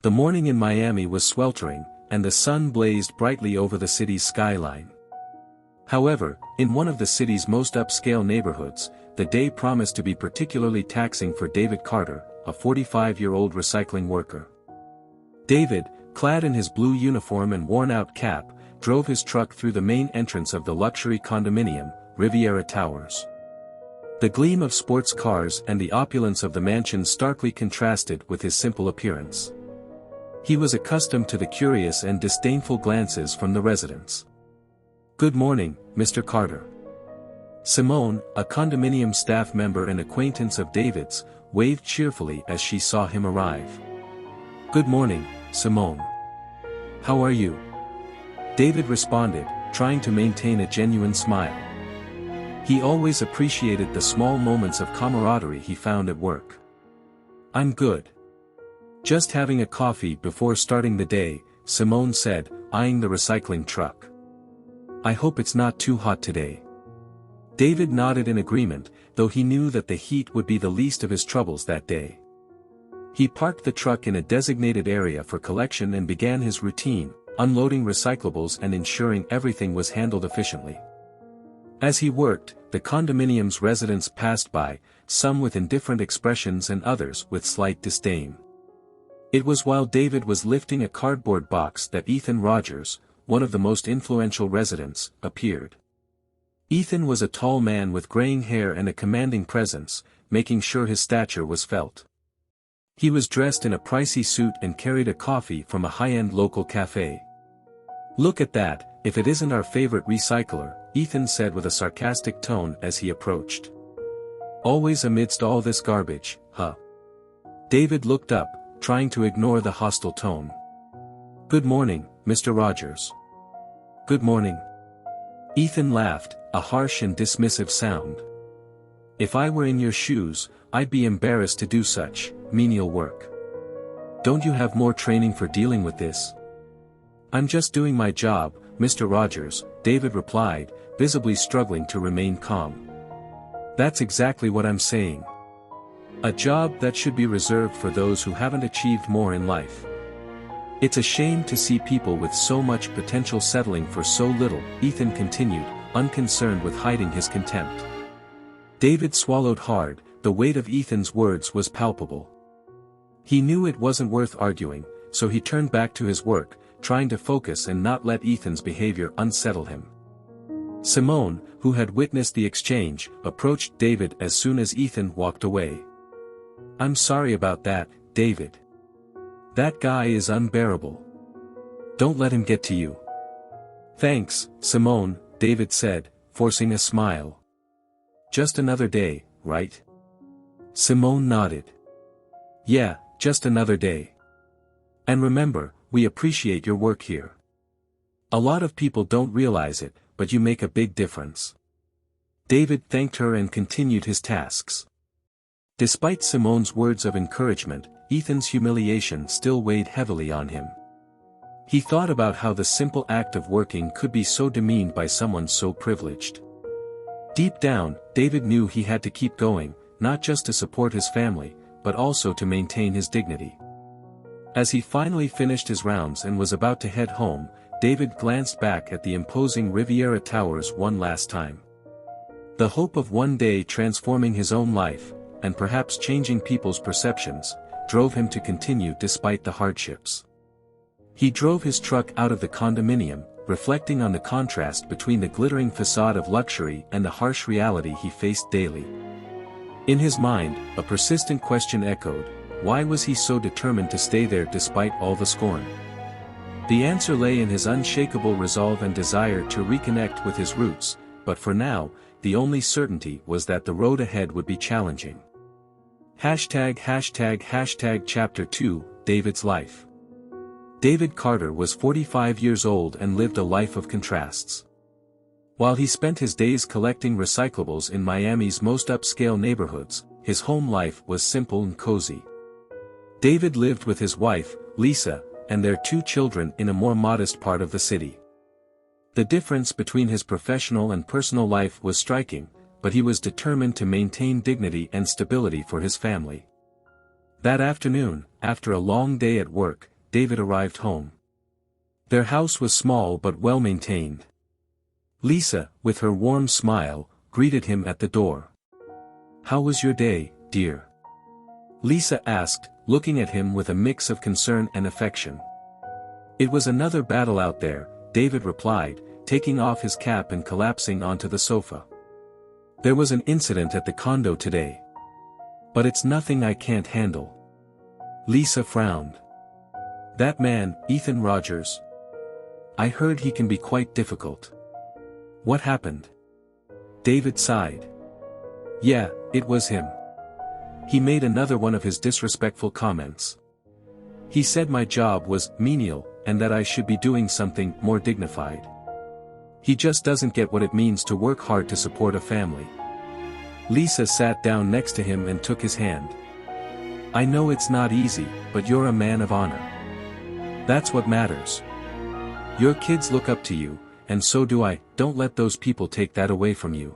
The morning in Miami was sweltering, and the sun blazed brightly over the city's skyline. However, in one of the city's most upscale neighborhoods, the day promised to be particularly taxing for David Carter, a 45-year-old recycling worker. David, clad in his blue uniform and worn-out cap, drove his truck through the main entrance of the luxury condominium, Riviera Towers. The gleam of sports cars and the opulence of the mansion starkly contrasted with his simple appearance. He was accustomed to the curious and disdainful glances from the residents. "Good morning, Mr. Carter." Simone, a condominium staff member and acquaintance of David's, waved cheerfully as she saw him arrive. "Good morning, Simone. How are you?" David responded, trying to maintain a genuine smile. He always appreciated the small moments of camaraderie he found at work. "I'm good. Just having a coffee before starting the day," Simone said, eyeing the recycling truck. "I hope it's not too hot today." David nodded in agreement, though he knew that the heat would be the least of his troubles that day. He parked the truck in a designated area for collection and began his routine, unloading recyclables and ensuring everything was handled efficiently. As he worked, the condominium's residents passed by, some with indifferent expressions and others with slight disdain. It was while David was lifting a cardboard box that Ethan Rogers, one of the most influential residents, appeared. Ethan was a tall man with graying hair and a commanding presence, making sure his stature was felt. He was dressed in a pricey suit and carried a coffee from a high-end local cafe. "Look at that, if it isn't our favorite recycler," Ethan said with a sarcastic tone as he approached. "Always amidst all this garbage, huh?" David looked up, trying to ignore the hostile tone. "Good morning, Mr. Rogers." "Good morning." Ethan laughed, a harsh and dismissive sound. "If I were in your shoes, I'd be embarrassed to do such menial work. Don't you have more training for dealing with this?" "I'm just doing my job, Mr. Rogers," David replied, visibly struggling to remain calm. "That's exactly what I'm saying. A job that should be reserved for those who haven't achieved more in life. It's a shame to see people with so much potential settling for so little," Ethan continued, unconcerned with hiding his contempt. David swallowed hard, the weight of Ethan's words was palpable. He knew it wasn't worth arguing, so he turned back to his work, trying to focus and not let Ethan's behavior unsettle him. Simone, who had witnessed the exchange, approached David as soon as Ethan walked away. "I'm sorry about that, David. That guy is unbearable. Don't let him get to you." "Thanks, Simone," David said, forcing a smile. "Just another day, right?" Simone nodded. "Yeah, just another day. And remember, we appreciate your work here. A lot of people don't realize it, but you make a big difference." David thanked her and continued his tasks. Despite Simone's words of encouragement, Ethan's humiliation still weighed heavily on him. He thought about how the simple act of working could be so demeaned by someone so privileged. Deep down, David knew he had to keep going, not just to support his family, but also to maintain his dignity. As he finally finished his rounds and was about to head home, David glanced back at the imposing Riviera Towers one last time. The hope of one day transforming his own life, and perhaps changing people's perceptions, drove him to continue despite the hardships. He drove his truck out of the condominium, reflecting on the contrast between the glittering facade of luxury and the harsh reality he faced daily. In his mind, a persistent question echoed: why was he so determined to stay there despite all the scorn? The answer lay in his unshakable resolve and desire to reconnect with his roots, but for now, the only certainty was that the road ahead would be challenging. Chapter 2, David's Life. David Carter was 45 years old and lived a life of contrasts. While he spent his days collecting recyclables in Miami's most upscale neighborhoods, his home life was simple and cozy. David lived with his wife, Lisa, and their 2 children in a more modest part of the city. The difference between his professional and personal life was striking, but he was determined to maintain dignity and stability for his family. That afternoon, after a long day at work, David arrived home. Their house was small but well maintained. Lisa, with her warm smile, greeted him at the door. "How was your day, dear?" Lisa asked, looking at him with a mix of concern and affection. "It was another battle out there," David replied, taking off his cap and collapsing onto the sofa. "There was an incident at the condo today. But it's nothing I can't handle." Lisa frowned. "That man, Ethan Rogers. I heard he can be quite difficult. What happened?" David sighed. "Yeah, it was him. He made another one of his disrespectful comments. He said my job was menial, and that I should be doing something more dignified. He just doesn't get what it means to work hard to support a family." Lisa sat down next to him and took his hand. "I know it's not easy, but you're a man of honor. That's what matters. Your kids look up to you, and so do I. Don't let those people take that away from you."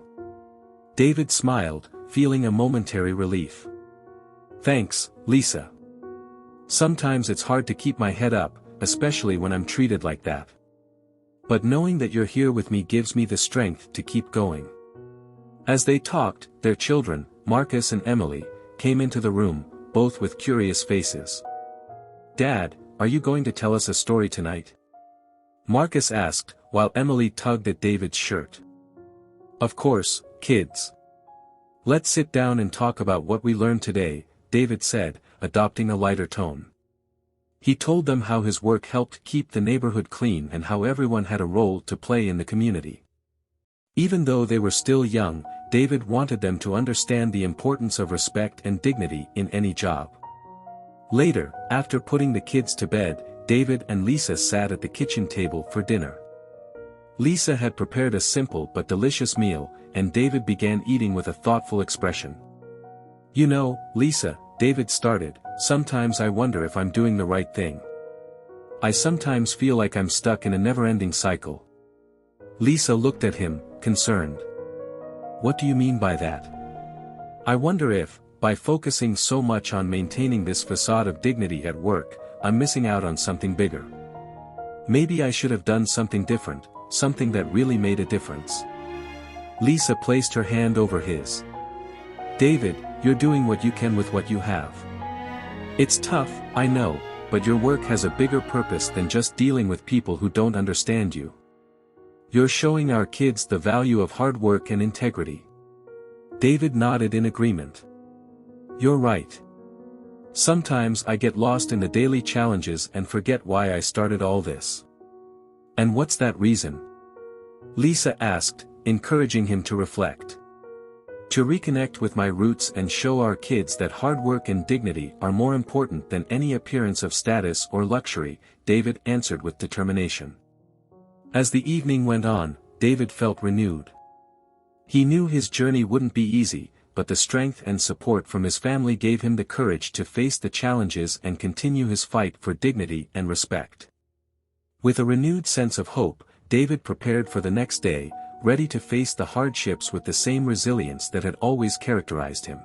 David smiled, feeling a momentary relief. "Thanks, Lisa. Sometimes it's hard to keep my head up, especially when I'm treated like that. But knowing that you're here with me gives me the strength to keep going." As they talked, their children, Marcus and Emily, came into the room, both with curious faces. "Dad, are you going to tell us a story tonight?" Marcus asked, while Emily tugged at David's shirt. "Of course, kids. Let's sit down and talk about what we learned today," David said, adopting a lighter tone. He told them how his work helped keep the neighborhood clean and how everyone had a role to play in the community. Even though they were still young, David wanted them to understand the importance of respect and dignity in any job. Later, after putting the kids to bed, David and Lisa sat at the kitchen table for dinner. Lisa had prepared a simple but delicious meal, and David began eating with a thoughtful expression. "You know, Lisa," David started, "sometimes I wonder if I'm doing the right thing. I sometimes feel like I'm stuck in a never-ending cycle." Lisa looked at him, concerned. "What do you mean by that?" "I wonder if, by focusing so much on maintaining this facade of dignity at work, I'm missing out on something bigger. Maybe I should have done something different, something that really made a difference." Lisa placed her hand over his. "David, you're doing what you can with what you have. It's tough, I know, but your work has a bigger purpose than just dealing with people who don't understand you. You're showing our kids the value of hard work and integrity." David nodded in agreement. "You're right. Sometimes I get lost in the daily challenges and forget why I started all this." "And what's that reason?" Lisa asked, encouraging him to reflect. "To reconnect with my roots and show our kids that hard work and dignity are more important than any appearance of status or luxury," David answered with determination. As the evening went on, David felt renewed. He knew his journey wouldn't be easy, but the strength and support from his family gave him the courage to face the challenges and continue his fight for dignity and respect. With a renewed sense of hope, David prepared for the next day, ready to face the hardships with the same resilience that had always characterized him.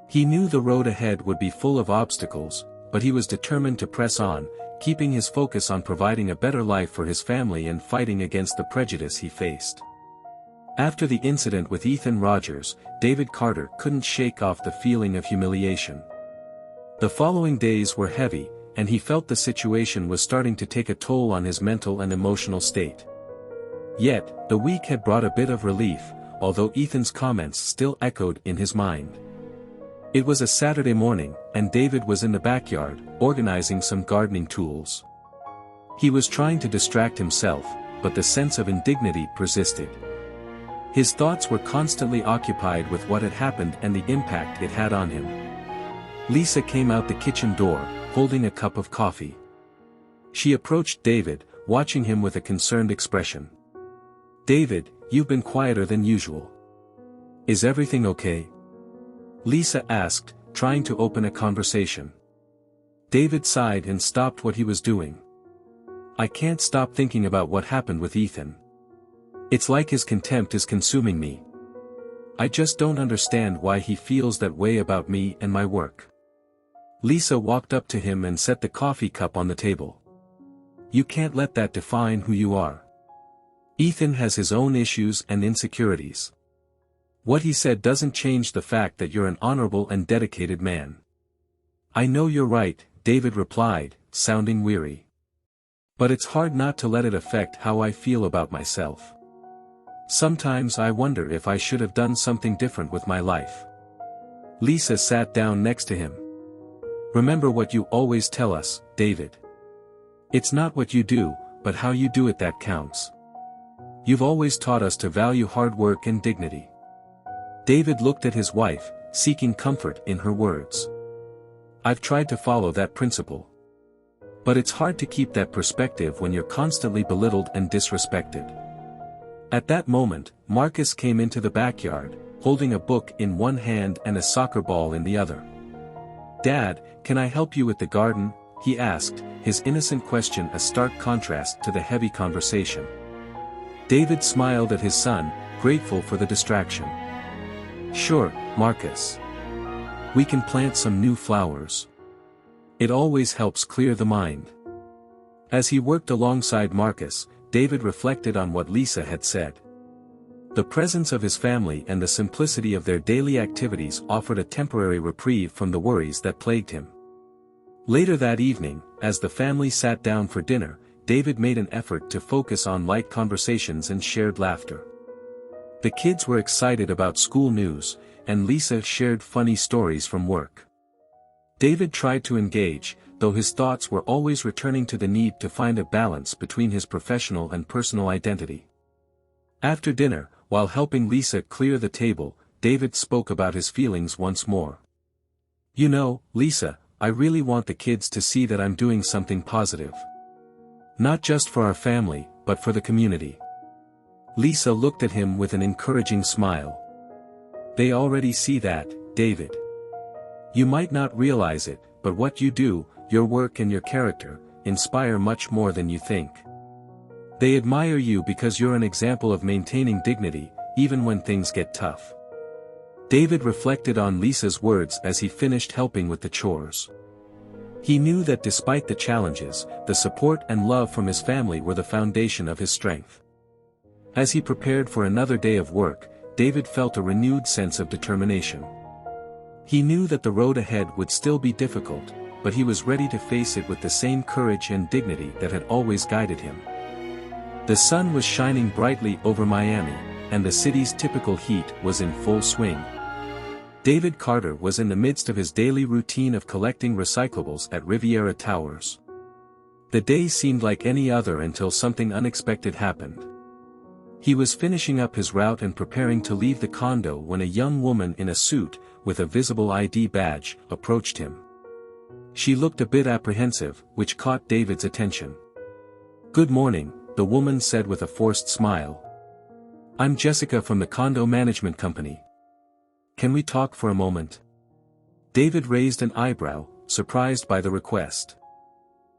He knew the road ahead would be full of obstacles, but he was determined to press on, keeping his focus on providing a better life for his family and fighting against the prejudice he faced. After the incident with Ethan Rogers, David Carter couldn't shake off the feeling of humiliation. The following days were heavy, and he felt the situation was starting to take a toll on his mental and emotional state. Yet, the week had brought a bit of relief, although Ethan's comments still echoed in his mind. It was a Saturday morning, and David was in the backyard, organizing some gardening tools. He was trying to distract himself, but the sense of indignity persisted. His thoughts were constantly occupied with what had happened and the impact it had on him. Lisa came out the kitchen door, holding a cup of coffee. She approached David, watching him with a concerned expression. "David, you've been quieter than usual. Is everything okay?" Lisa asked, trying to open a conversation. David sighed and stopped what he was doing. "I can't stop thinking about what happened with Ethan. It's like his contempt is consuming me. I just don't understand why he feels that way about me and my work." Lisa walked up to him and set the coffee cup on the table. You can't let that define who you are. Ethan has his own issues and insecurities. What he said doesn't change the fact that you're an honorable and dedicated man. I know you're right, David replied, sounding weary. But it's hard not to let it affect how I feel about myself. Sometimes I wonder if I should have done something different with my life. Lisa sat down next to him. Remember what you always tell us, David. It's not what you do, but how you do it that counts. You've always taught us to value hard work and dignity. David looked at his wife, seeking comfort in her words. I've tried to follow that principle. But it's hard to keep that perspective when you're constantly belittled and disrespected. At that moment, Marcus came into the backyard, holding a book in one hand and a soccer ball in the other. Dad, can I help you with the garden? He asked, his innocent question a stark contrast to the heavy conversation. David smiled at his son, grateful for the distraction. Sure, Marcus. We can plant some new flowers. It always helps clear the mind. As he worked alongside Marcus, David reflected on what Lisa had said. The presence of his family and the simplicity of their daily activities offered a temporary reprieve from the worries that plagued him. Later that evening, as the family sat down for dinner, David made an effort to focus on light conversations and shared laughter. The kids were excited about school news, and Lisa shared funny stories from work. David tried to engage, though his thoughts were always returning to the need to find a balance between his professional and personal identity. After dinner, while helping Lisa clear the table, David spoke about his feelings once more. You know, Lisa, I really want the kids to see that I'm doing something positive. Not just for our family, but for the community. Lisa looked at him with an encouraging smile. They already see that, David. You might not realize it, but what you do, your work and your character, inspire much more than you think. They admire you because you're an example of maintaining dignity, even when things get tough. David reflected on Lisa's words as he finished helping with the chores. He knew that despite the challenges, the support and love from his family were the foundation of his strength. As he prepared for another day of work, David felt a renewed sense of determination. He knew that the road ahead would still be difficult, but he was ready to face it with the same courage and dignity that had always guided him. The sun was shining brightly over Miami, and the city's typical heat was in full swing. David Carter was in the midst of his daily routine of collecting recyclables at Riviera Towers. The day seemed like any other until something unexpected happened. He was finishing up his route and preparing to leave the condo when a young woman in a suit, with a visible ID badge, approached him. She looked a bit apprehensive, which caught David's attention. Good morning, the woman said with a forced smile. I'm Jessica from the condo management company. Can we talk for a moment? David raised an eyebrow, surprised by the request.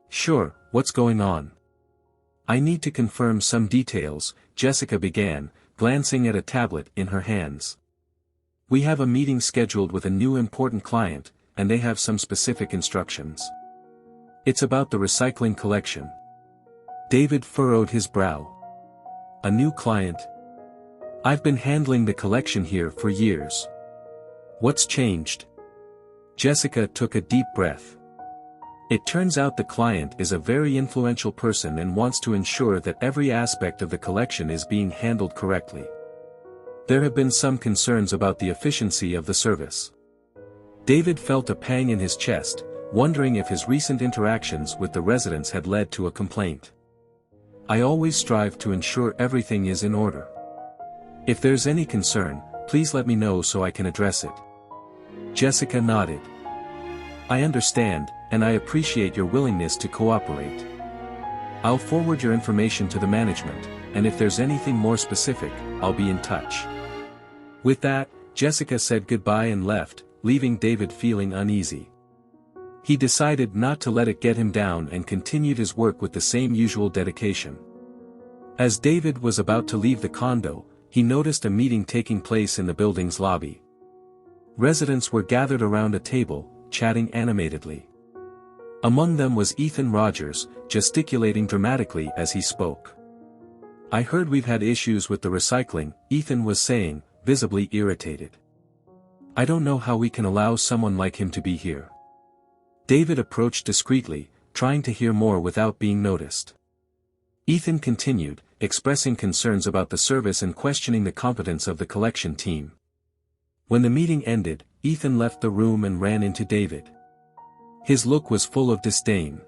Sure, what's going on? I need to confirm some details, Jessica began, glancing at a tablet in her hands. We have a meeting scheduled with a new important client, and they have some specific instructions. It's about the recycling collection. David furrowed his brow. A new client? I've been handling the collection here for years. What's changed? Jessica took a deep breath. It turns out the client is a very influential person and wants to ensure that every aspect of the collection is being handled correctly. There have been some concerns about the efficiency of the service. David felt a pang in his chest, wondering if his recent interactions with the residents had led to a complaint. I always strive to ensure everything is in order. If there's any concern, please let me know so I can address it. Jessica nodded. I understand, and I appreciate your willingness to cooperate. I'll forward your information to the management, and if there's anything more specific, I'll be in touch. With that, Jessica said goodbye and left, leaving David feeling uneasy. He decided not to let it get him down and continued his work with the same usual dedication. As David was about to leave the condo, he noticed a meeting taking place in the building's lobby. Residents were gathered around a table, chatting animatedly. Among them was Ethan Rogers, gesticulating dramatically as he spoke. "I heard we've had issues with the recycling," Ethan was saying, visibly irritated. "I don't know how we can allow someone like him to be here." David approached discreetly, trying to hear more without being noticed. Ethan continued, expressing concerns about the service and questioning the competence of the collection team. When the meeting ended, Ethan left the room and ran into David. His look was full of disdain.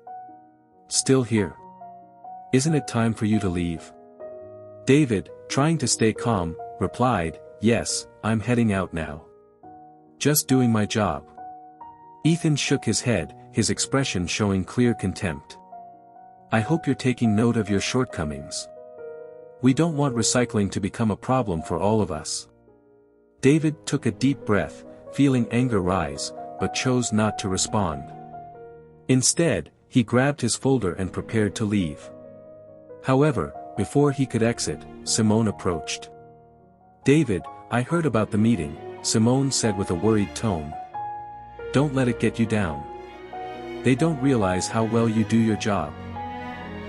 "Still here? Isn't it time for you to leave?" David, trying to stay calm, replied, "Yes, I'm heading out now. Just doing my job." Ethan shook his head, his expression showing clear contempt. "I hope you're taking note of your shortcomings. We don't want recycling to become a problem for all of us." David took a deep breath, feeling anger rise, but chose not to respond. Instead, he grabbed his folder and prepared to leave. However, before he could exit, Simone approached. "David, I heard about the meeting," Simone said with a worried tone. "Don't let it get you down. They don't realize how well you do your job."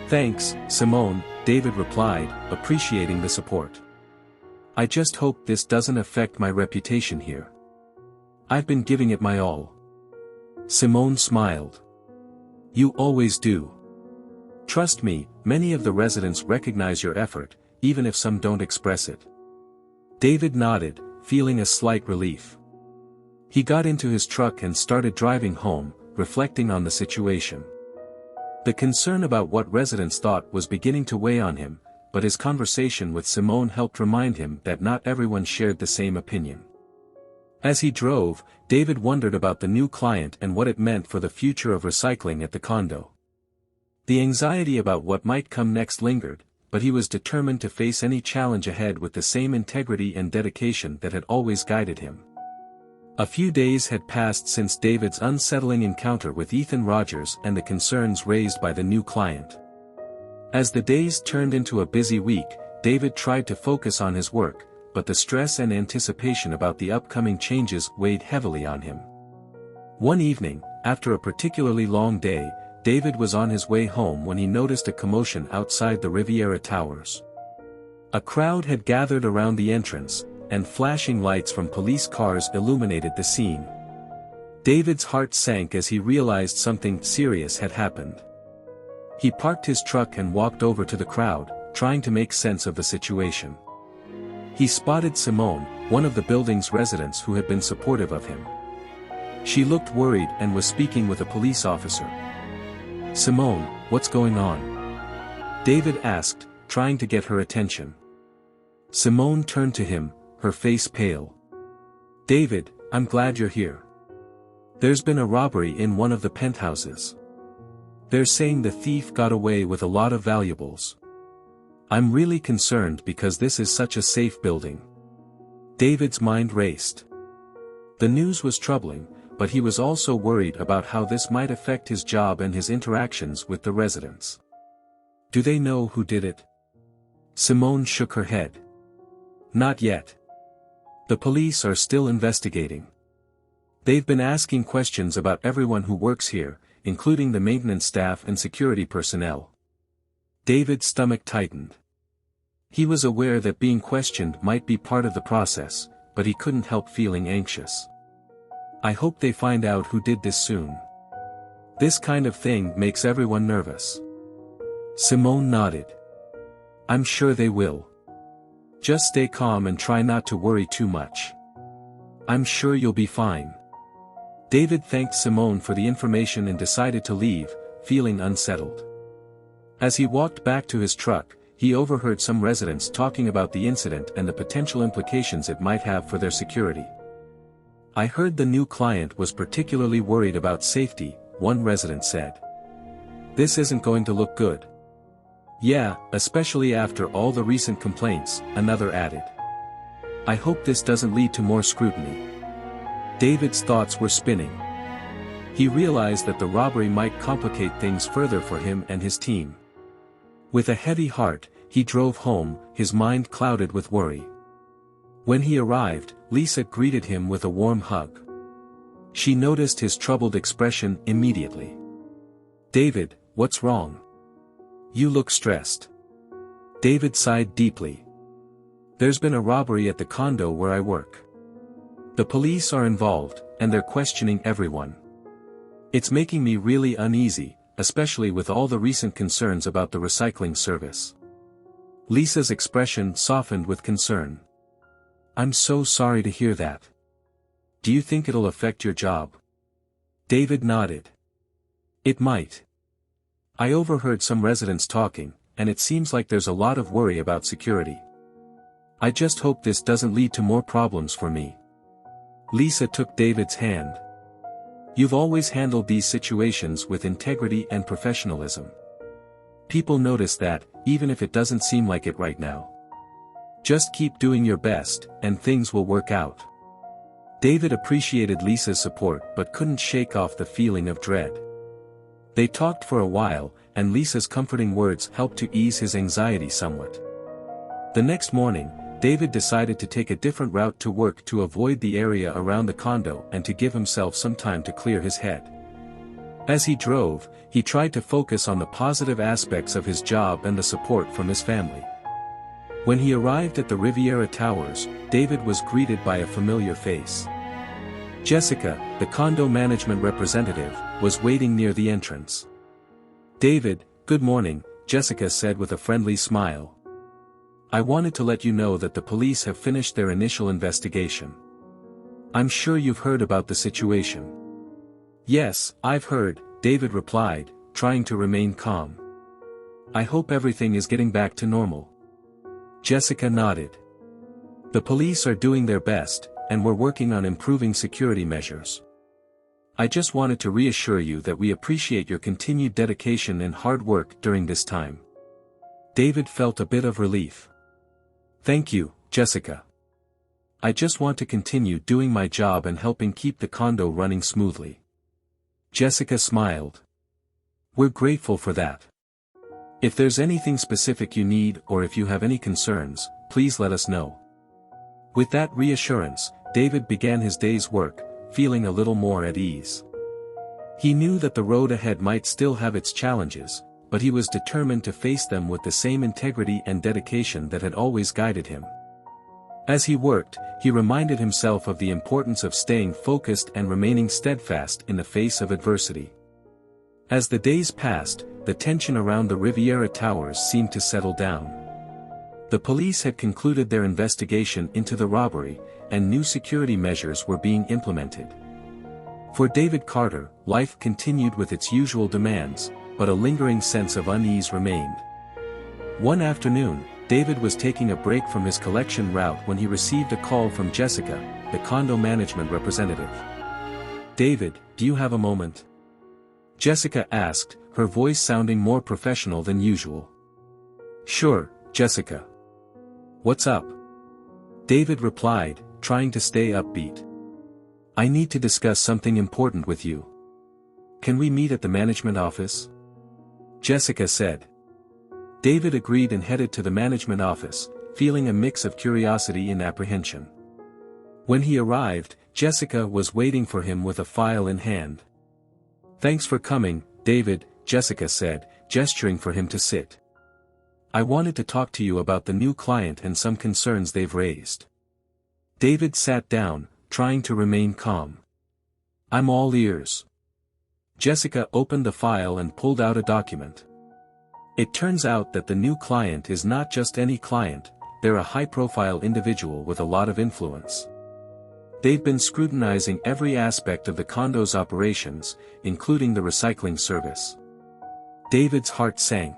"Thanks, Simone," David replied, appreciating the support. "I just hope this doesn't affect my reputation here. I've been giving it my all." Simone smiled. "You always do. Trust me, many of the residents recognize your effort, even if some don't express it." David nodded, feeling a slight relief. He got into his truck and started driving home, reflecting on the situation. The concern about what residents thought was beginning to weigh on him, but his conversation with Simone helped remind him that not everyone shared the same opinion. As he drove, David wondered about the new client and what it meant for the future of recycling at the condo. The anxiety about what might come next lingered, but he was determined to face any challenge ahead with the same integrity and dedication that had always guided him. A few days had passed since David's unsettling encounter with Ethan Rogers and the concerns raised by the new client. As the days turned into a busy week, David tried to focus on his work, but the stress and anticipation about the upcoming changes weighed heavily on him. One evening, after a particularly long day, David was on his way home when he noticed a commotion outside the Riviera Towers. A crowd had gathered around the entrance, and flashing lights from police cars illuminated the scene. David's heart sank as he realized something serious had happened. He parked his truck and walked over to the crowd, trying to make sense of the situation. He spotted Simone, one of the building's residents who had been supportive of him. She looked worried and was speaking with a police officer. "Simone, what's going on?" David asked, trying to get her attention. Simone turned to him, her face pale. "David, I'm glad you're here. There's been a robbery in one of the penthouses. They're saying the thief got away with a lot of valuables. I'm really concerned because this is such a safe building." David's mind raced. The news was troubling, but he was also worried about how this might affect his job and his interactions with the residents. "Do they know who did it?" Simone shook her head. "Not yet. The police are still investigating. They've been asking questions about everyone who works here, including the maintenance staff and security personnel." David's stomach tightened. He was aware that being questioned might be part of the process, but he couldn't help feeling anxious. "I hope they find out who did this soon. This kind of thing makes everyone nervous." Simone nodded. "I'm sure they will. Just stay calm and try not to worry too much. I'm sure you'll be fine." David thanked Simone for the information and decided to leave, feeling unsettled. As he walked back to his truck, he overheard some residents talking about the incident and the potential implications it might have for their security. "I heard the new client was particularly worried about safety," one resident said. "This isn't going to look good." "Yeah, especially after all the recent complaints," another added. "I hope this doesn't lead to more scrutiny." David's thoughts were spinning. He realized that the robbery might complicate things further for him and his team. With a heavy heart, he drove home, his mind clouded with worry. When he arrived, Lisa greeted him with a warm hug. She noticed his troubled expression immediately. "David, what's wrong? You look stressed." David sighed deeply. "There's been a robbery at the condo where I work. The police are involved, and they're questioning everyone. It's making me really uneasy, especially with all the recent concerns about the recycling service." Lisa's expression softened with concern. "I'm so sorry to hear that. Do you think it'll affect your job?" David nodded. "It might. I overheard some residents talking, and it seems like there's a lot of worry about security. I just hope this doesn't lead to more problems for me." Lisa took David's hand. "You've always handled these situations with integrity and professionalism. People notice that, even if it doesn't seem like it right now. Just keep doing your best, and things will work out." David appreciated Lisa's support but couldn't shake off the feeling of dread. They talked for a while, and Lisa's comforting words helped to ease his anxiety somewhat. The next morning, David decided to take a different route to work to avoid the area around the condo and to give himself some time to clear his head. As he drove, he tried to focus on the positive aspects of his job and the support from his family. When he arrived at the Riviera Towers, David was greeted by a familiar face. Jessica, the condo management representative, was waiting near the entrance. "David, good morning," Jessica said with a friendly smile. "I wanted to let you know that the police have finished their initial investigation. I'm sure you've heard about the situation." "Yes, I've heard," David replied, trying to remain calm. "I hope everything is getting back to normal." Jessica nodded. "The police are doing their best, and we're working on improving security measures. I just wanted to reassure you that we appreciate your continued dedication and hard work during this time." David felt a bit of relief. "Thank you, Jessica. I just want to continue doing my job and helping keep the condo running smoothly." Jessica smiled. "We're grateful for that. If there's anything specific you need or if you have any concerns, please let us know." With that reassurance, David began his day's work, feeling a little more at ease. He knew that the road ahead might still have its challenges, but he was determined to face them with the same integrity and dedication that had always guided him. As he worked, he reminded himself of the importance of staying focused and remaining steadfast in the face of adversity. As the days passed, the tension around the Riviera Towers seemed to settle down. The police had concluded their investigation into the robbery, and new security measures were being implemented. For David Carter, life continued with its usual demands, but a lingering sense of unease remained. One afternoon, David was taking a break from his collection route when he received a call from Jessica, the condo management representative. "David, do you have a moment?" Jessica asked, her voice sounding more professional than usual. "Sure, Jessica. What's up?" David replied, trying to stay upbeat. "I need to discuss something important with you. Can we meet at the management office?" Jessica said. David agreed and headed to the management office, feeling a mix of curiosity and apprehension. When he arrived, Jessica was waiting for him with a file in hand. "Thanks for coming, David," Jessica said, gesturing for him to sit. "I wanted to talk to you about the new client and some concerns they've raised." David sat down, trying to remain calm. "I'm all ears." Jessica opened the file and pulled out a document. It turns out that the new client is not just any client, they're a high-profile individual with a lot of influence. They've been scrutinizing every aspect of the condo's operations, including the recycling service. David's heart sank.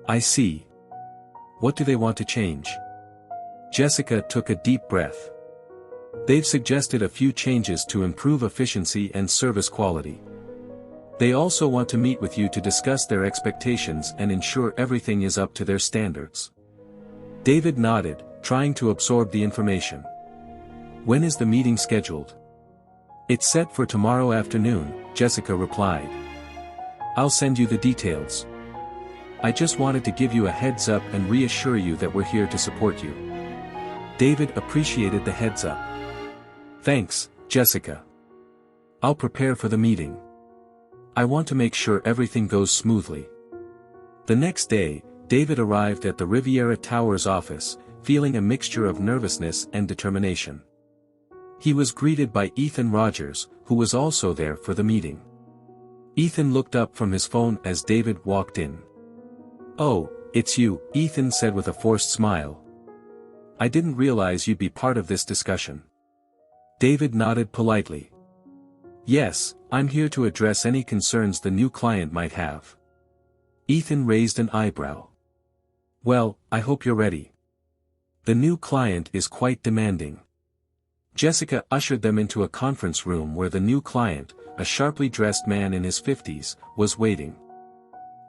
"I see. What do they want to change?" Jessica took a deep breath. "They've suggested a few changes to improve efficiency and service quality. They also want to meet with you to discuss their expectations and ensure everything is up to their standards." David nodded, trying to absorb the information. "When is the meeting scheduled?" "It's set for tomorrow afternoon," Jessica replied. "I'll send you the details. I just wanted to give you a heads up and reassure you that we're here to support you." David appreciated the heads up. "Thanks, Jessica. I'll prepare for the meeting. I want to make sure everything goes smoothly. The next day, David arrived at the Riviera Towers office, feeling a mixture of nervousness and determination. He was greeted by Ethan Rogers, who was also there for the meeting. Ethan looked up from his phone as David walked in. "Oh, it's you," Ethan said with a forced smile. "I didn't realize you'd be part of this discussion." David nodded politely. "Yes, I'm here to address any concerns the new client might have." Ethan raised an eyebrow. "Well, I hope you're ready. The new client is quite demanding." Jessica ushered them into a conference room where the new client, a sharply dressed man in his 50s, was waiting.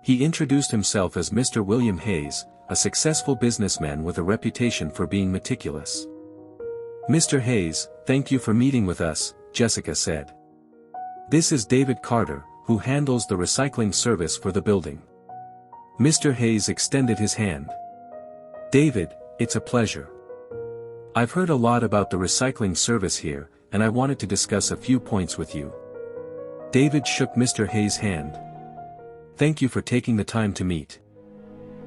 He introduced himself as Mr. William Hayes, a successful businessman with a reputation for being meticulous. "Mr. Hayes, thank you for meeting with us," Jessica said. "This is David Carter, who handles the recycling service for the building." Mr. Hayes extended his hand. "David, it's a pleasure. I've heard a lot about the recycling service here, and I wanted to discuss a few points with you." David shook Mr. Hayes' hand. "Thank you for taking the time to meet.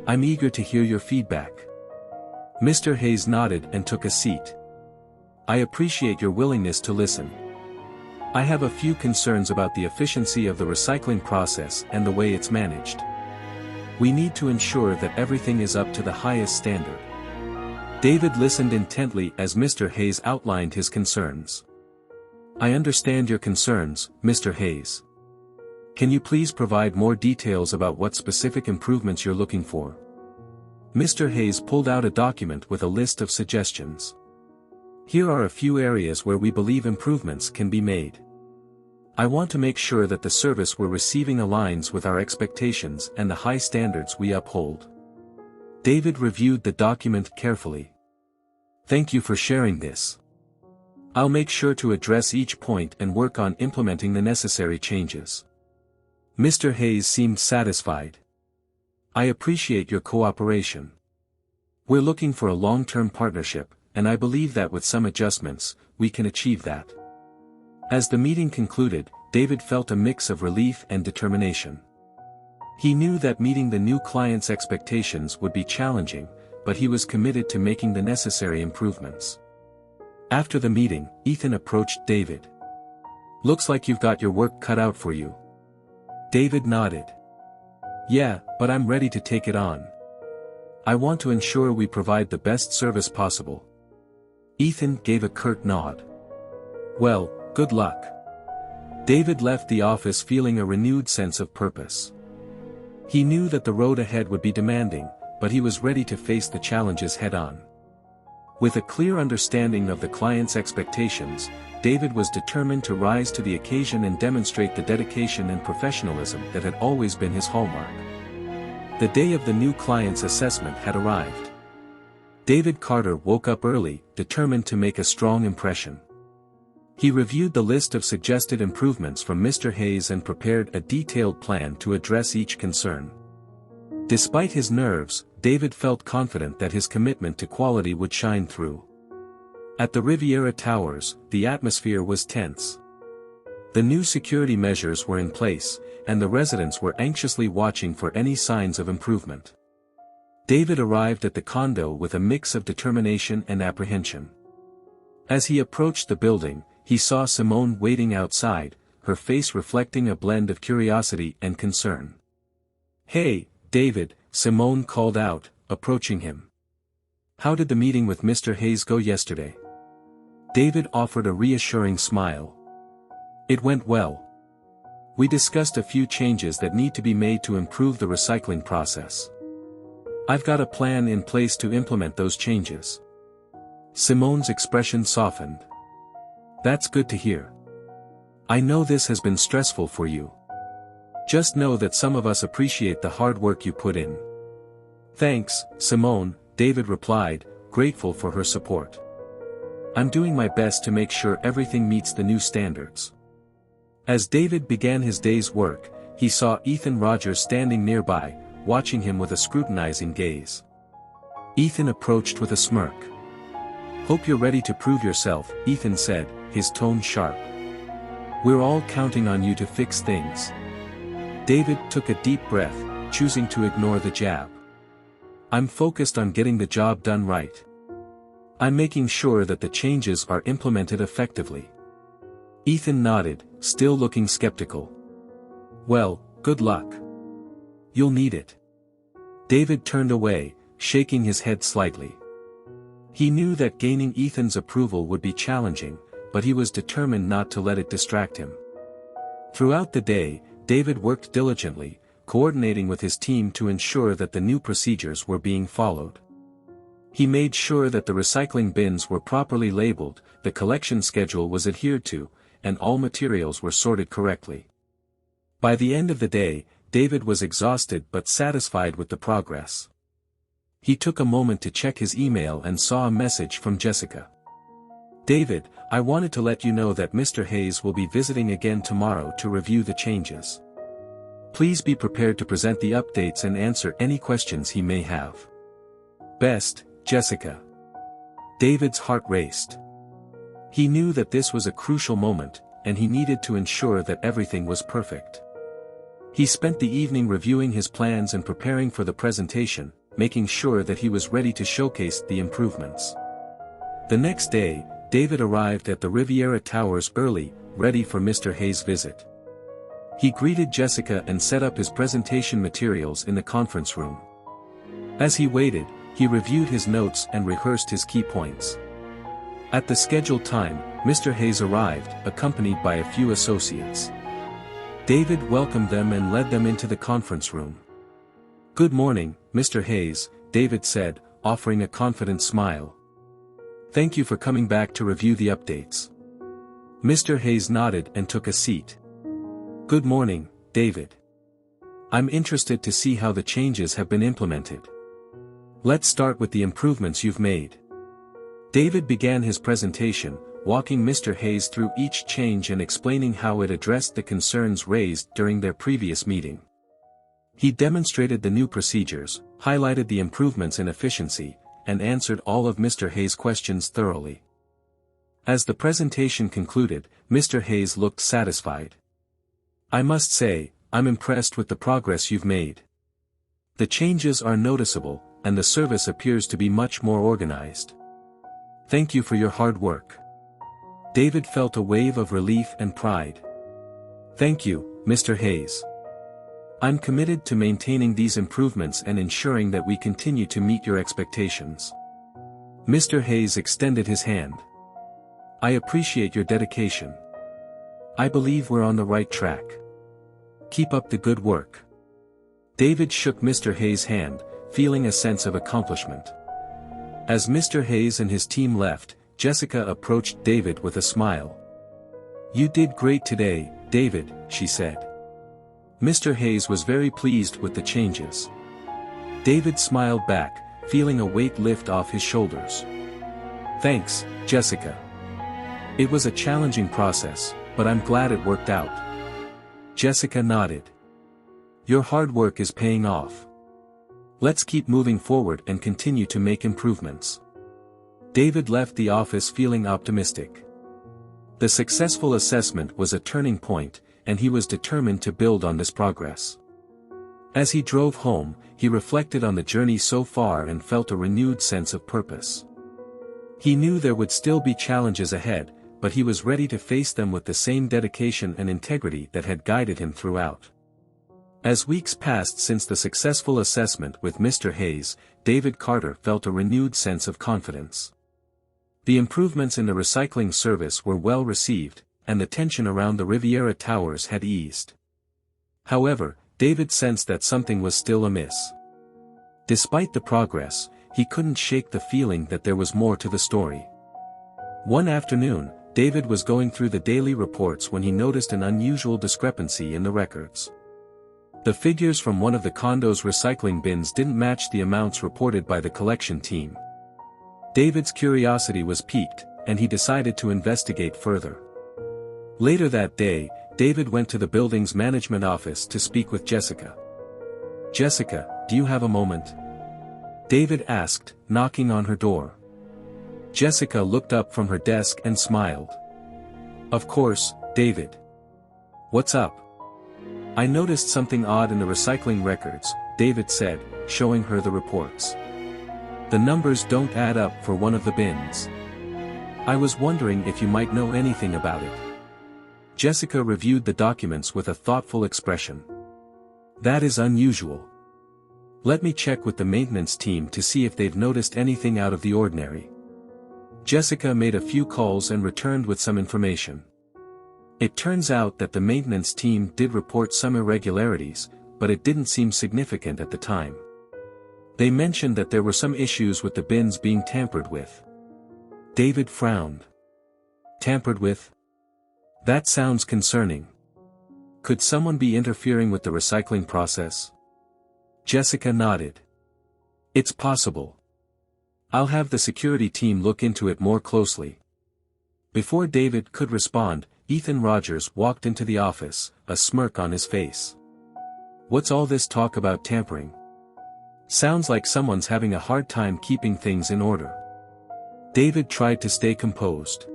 I'm eager to hear your feedback." Mr. Hayes nodded and took a seat. "I appreciate your willingness to listen. I have a few concerns about the efficiency of the recycling process and the way it's managed. We need to ensure that everything is up to the highest standard." David listened intently as Mr. Hayes outlined his concerns. "I understand your concerns, Mr. Hayes. Can you please provide more details about what specific improvements you're looking for?" Mr. Hayes pulled out a document with a list of suggestions. "Here are a few areas where we believe improvements can be made. I want to make sure that the service we're receiving aligns with our expectations and the high standards we uphold." David reviewed the document carefully. "Thank you for sharing this. I'll make sure to address each point and work on implementing the necessary changes." Mr. Hayes seemed satisfied. "I appreciate your cooperation. We're looking for a long-term partnership, and I believe that with some adjustments, we can achieve that." As the meeting concluded, David felt a mix of relief and determination. He knew that meeting the new client's expectations would be challenging, but he was committed to making the necessary improvements. After the meeting, Ethan approached David. "Looks like you've got your work cut out for you." David nodded. "Yeah, but I'm ready to take it on. I want to ensure we provide the best service possible." Ethan gave a curt nod. "Well, good luck." David left the office feeling a renewed sense of purpose. He knew that the road ahead would be demanding, but he was ready to face the challenges head-on. With a clear understanding of the client's expectations, David was determined to rise to the occasion and demonstrate the dedication and professionalism that had always been his hallmark. The day of the new client's assessment had arrived. David Carter woke up early, determined to make a strong impression. He reviewed the list of suggested improvements from Mr. Hayes and prepared a detailed plan to address each concern. Despite his nerves, David felt confident that his commitment to quality would shine through. At the Riviera Towers, the atmosphere was tense. The new security measures were in place, and the residents were anxiously watching for any signs of improvement. David arrived at the condo with a mix of determination and apprehension. As he approached the building, he saw Simone waiting outside, her face reflecting a blend of curiosity and concern. "Hey, David," Simone called out, approaching him. "How did the meeting with Mr. Hayes go yesterday?" David offered a reassuring smile. "It went well. We discussed a few changes that need to be made to improve the recycling process. I've got a plan in place to implement those changes." Simone's expression softened. "That's good to hear. I know this has been stressful for you. Just know that some of us appreciate the hard work you put in." "Thanks, Simone," David replied, grateful for her support. "I'm doing my best to make sure everything meets the new standards." As David began his day's work, he saw Ethan Rogers standing nearby, watching him with a scrutinizing gaze. Ethan approached with a smirk. "Hope you're ready to prove yourself," Ethan said, his tone sharp. We're all counting on you to fix things. David took a deep breath, choosing to ignore the jab. I'm focused on getting the job done right. I'm making sure that the changes are implemented effectively. Ethan nodded, still looking skeptical. Well, good luck. You'll need it. David turned away, shaking his head slightly. He knew that gaining Ethan's approval would be challenging, but he was determined not to let it distract him. Throughout the day, David worked diligently, coordinating with his team to ensure that the new procedures were being followed. He made sure that the recycling bins were properly labeled, the collection schedule was adhered to, and all materials were sorted correctly. By the end of the day, David was exhausted but satisfied with the progress. He took a moment to check his email and saw a message from Jessica. David, I wanted to let you know that Mr. Hayes will be visiting again tomorrow to review the changes. Please be prepared to present the updates and answer any questions he may have. Best, Jessica. David's heart raced. He knew that this was a crucial moment, and he needed to ensure that everything was perfect. He spent the evening reviewing his plans and preparing for the presentation, making sure that he was ready to showcase the improvements. The next day, David arrived at the Riviera Towers early, ready for Mr. Hayes' visit. He greeted Jessica and set up his presentation materials in the conference room. As he waited, he reviewed his notes and rehearsed his key points. At the scheduled time, Mr. Hayes arrived, accompanied by a few associates. David welcomed them and led them into the conference room. Good morning, Mr. Hayes, David said, offering a confident smile. Thank you for coming back to review the updates. Mr. Hayes nodded and took a seat. Good morning, David. I'm interested to see how the changes have been implemented. Let's start with the improvements you've made. David began his presentation, walking Mr. Hayes through each change and explaining how it addressed the concerns raised during their previous meeting. He demonstrated the new procedures, highlighted the improvements in efficiency, and answered all of Mr. Hayes' questions thoroughly. As the presentation concluded, Mr. Hayes looked satisfied. I must say, I'm impressed with the progress you've made. The changes are noticeable, and the service appears to be much more organized. Thank you for your hard work. David felt a wave of relief and pride. Thank you, Mr. Hayes. I'm committed to maintaining these improvements and ensuring that we continue to meet your expectations. Mr. Hayes extended his hand. I appreciate your dedication. I believe we're on the right track. Keep up the good work. David shook Mr. Hayes' hand, feeling a sense of accomplishment. As Mr. Hayes and his team left, Jessica approached David with a smile. You did great today, David, she said. Mr. Hayes was very pleased with the changes. David smiled back, feeling a weight lift off his shoulders. Thanks, Jessica. It was a challenging process, but I'm glad it worked out. Jessica nodded. Your hard work is paying off. Let's keep moving forward and continue to make improvements. David left the office feeling optimistic. The successful assessment was a turning point, and he was determined to build on this progress. As he drove home, he reflected on the journey so far and felt a renewed sense of purpose. He knew there would still be challenges ahead, but he was ready to face them with the same dedication and integrity that had guided him throughout. As weeks passed since the successful assessment with Mr. Hayes, David Carter felt a renewed sense of confidence. The improvements in the recycling service were well received, and the tension around the Riviera Towers had eased. However, David sensed that something was still amiss. Despite the progress, he couldn't shake the feeling that there was more to the story. One afternoon, David was going through the daily reports when he noticed an unusual discrepancy in the records. The figures from one of the condo's recycling bins didn't match the amounts reported by the collection team. David's curiosity was piqued, and he decided to investigate further. Later that day, David went to the building's management office to speak with Jessica. Jessica, do you have a moment? David asked, knocking on her door. Jessica looked up from her desk and smiled. Of course, David. What's up? I noticed something odd in the recycling records, David said, showing her the reports. The numbers don't add up for one of the bins. I was wondering if you might know anything about it. Jessica reviewed the documents with a thoughtful expression. That is unusual. Let me check with the maintenance team to see if they've noticed anything out of the ordinary. Jessica made a few calls and returned with some information. It turns out that the maintenance team did report some irregularities, but it didn't seem significant at the time. They mentioned that there were some issues with the bins being tampered with. David frowned. Tampered with? That sounds concerning. Could someone be interfering with the recycling process? Jessica nodded. It's possible. I'll have the security team look into it more closely. Before David could respond, Ethan Rogers walked into the office, a smirk on his face. What's all this talk about tampering? Sounds like someone's having a hard time keeping things in order. David tried to stay composed.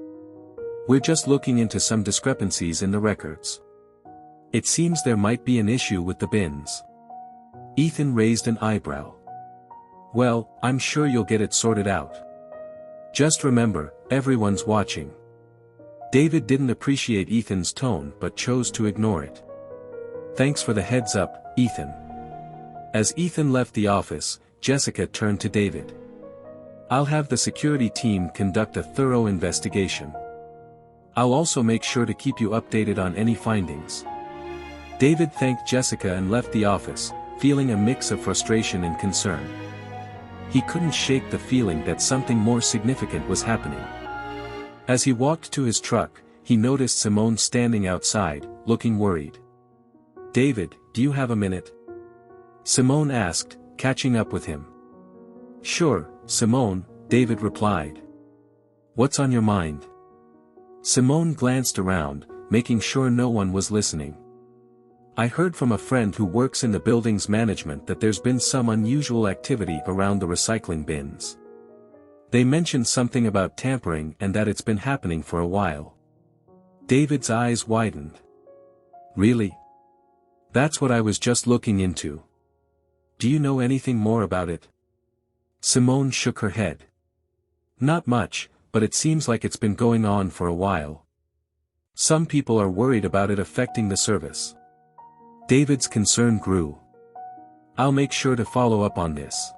We're just looking into some discrepancies in the records. It seems there might be an issue with the bins. Ethan raised an eyebrow. Well, I'm sure you'll get it sorted out. Just remember, everyone's watching. David didn't appreciate Ethan's tone but chose to ignore it. Thanks for the heads up, Ethan. As Ethan left the office, Jessica turned to David. I'll have the security team conduct a thorough investigation. I'll also make sure to keep you updated on any findings. David thanked Jessica and left the office, feeling a mix of frustration and concern. He couldn't shake the feeling that something more significant was happening. As he walked to his truck, he noticed Simone standing outside, looking worried. David, do you have a minute? Simone asked, catching up with him. Sure, Simone, David replied. What's on your mind? Simone glanced around, making sure no one was listening. I heard from a friend who works in the building's management that there's been some unusual activity around the recycling bins. They mentioned something about tampering and that it's been happening for a while. David's eyes widened. Really? That's what I was just looking into. Do you know anything more about it? Simone shook her head. Not much, but it seems like it's been going on for a while. Some people are worried about it affecting the service. David's concern grew. I'll make sure to follow up on this.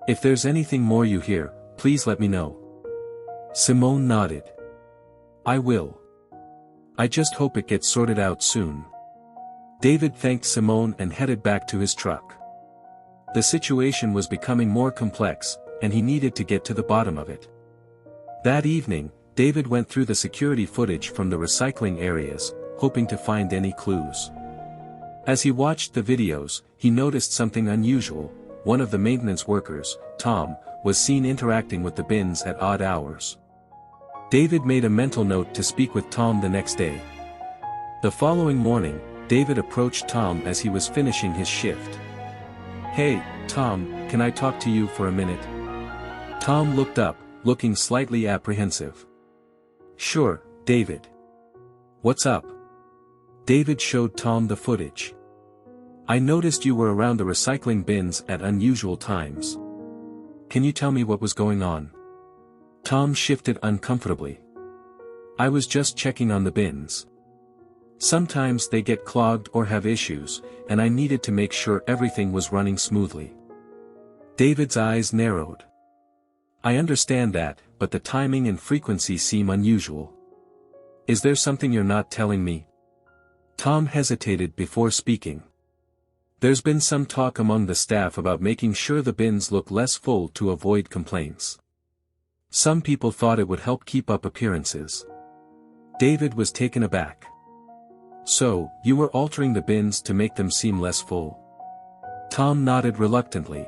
If there's anything more you hear, please let me know. Simone nodded. I will. I just hope it gets sorted out soon. David thanked Simone and headed back to his truck. The situation was becoming more complex, and he needed to get to the bottom of it. That evening, David went through the security footage from the recycling areas, hoping to find any clues. As he watched the videos, he noticed something unusual. One of the maintenance workers, Tom, was seen interacting with the bins at odd hours. David made a mental note to speak with Tom the next day. The following morning, David approached Tom as he was finishing his shift. Hey, Tom, can I talk to you for a minute? Tom looked up, looking slightly apprehensive. Sure, David. What's up? David showed Tom the footage. I noticed you were around the recycling bins at unusual times. Can you tell me what was going on? Tom shifted uncomfortably. I was just checking on the bins. Sometimes they get clogged or have issues, and I needed to make sure everything was running smoothly. David's eyes narrowed. I understand that, but the timing and frequency seem unusual. Is there something you're not telling me? Tom hesitated before speaking. There's been some talk among the staff about making sure the bins look less full to avoid complaints. Some people thought it would help keep up appearances. David was taken aback. So, you were altering the bins to make them seem less full? Tom nodded reluctantly.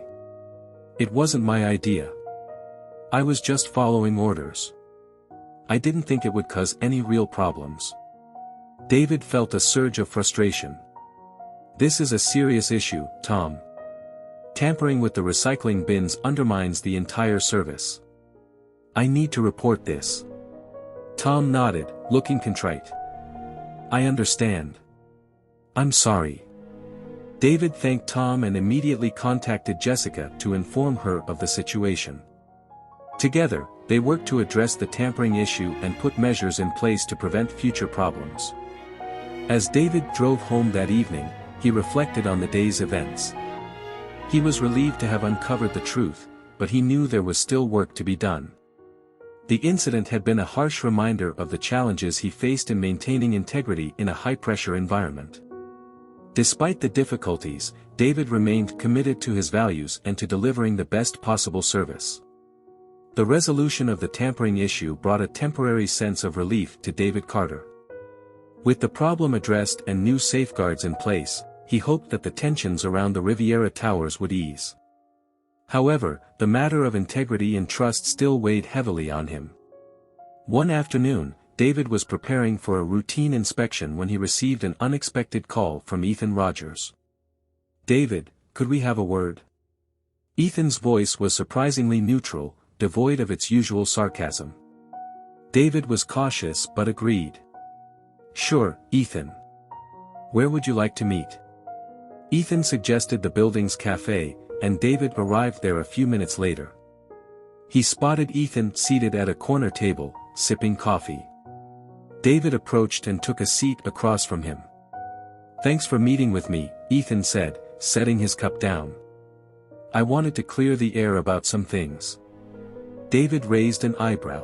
It wasn't my idea. I was just following orders. I didn't think it would cause any real problems. David felt a surge of frustration. This is a serious issue, Tom. Tampering with the recycling bins undermines the entire service. I need to report this. Tom nodded, looking contrite. I understand. I'm sorry. David thanked Tom and immediately contacted Jessica to inform her of the situation. Together, they worked to address the tampering issue and put measures in place to prevent future problems. As David drove home that evening, he reflected on the day's events. He was relieved to have uncovered the truth, but he knew there was still work to be done. The incident had been a harsh reminder of the challenges he faced in maintaining integrity in a high-pressure environment. Despite the difficulties, David remained committed to his values and to delivering the best possible service. The resolution of the tampering issue brought a temporary sense of relief to David Carter. With the problem addressed and new safeguards in place, he hoped that the tensions around the Riviera Towers would ease. However, the matter of integrity and trust still weighed heavily on him. One afternoon, David was preparing for a routine inspection when he received an unexpected call from Ethan Rogers. "David, could we have a word?" Ethan's voice was surprisingly neutral, devoid of its usual sarcasm. David was cautious but agreed. "Sure, Ethan. Where would you like to meet?" Ethan suggested the building's cafe, and David arrived there a few minutes later. He spotted Ethan seated at a corner table, sipping coffee. David approached and took a seat across from him. "Thanks for meeting with me," Ethan said, setting his cup down. "I wanted to clear the air about some things." David raised an eyebrow.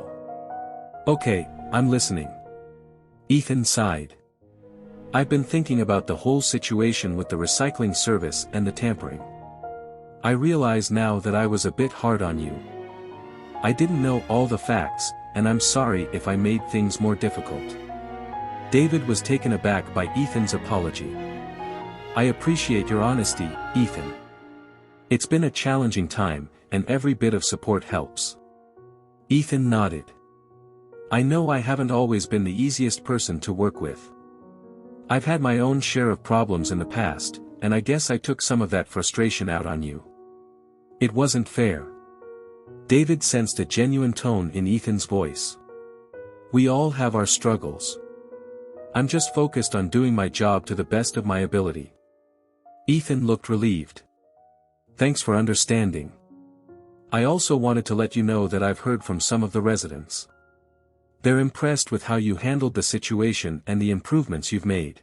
"Okay, I'm listening." Ethan sighed. "I've been thinking about the whole situation with the recycling service and the tampering. I realize now that I was a bit hard on you. I didn't know all the facts, and I'm sorry if I made things more difficult." David was taken aback by Ethan's apology. "I appreciate your honesty, Ethan. It's been a challenging time, and every bit of support helps." Ethan nodded. "I know I haven't always been the easiest person to work with. I've had my own share of problems in the past, and I guess I took some of that frustration out on you. It wasn't fair." David sensed a genuine tone in Ethan's voice. "We all have our struggles. I'm just focused on doing my job to the best of my ability." Ethan looked relieved. "Thanks for understanding. I also wanted to let you know that I've heard from some of the residents. They're impressed with how you handled the situation and the improvements you've made."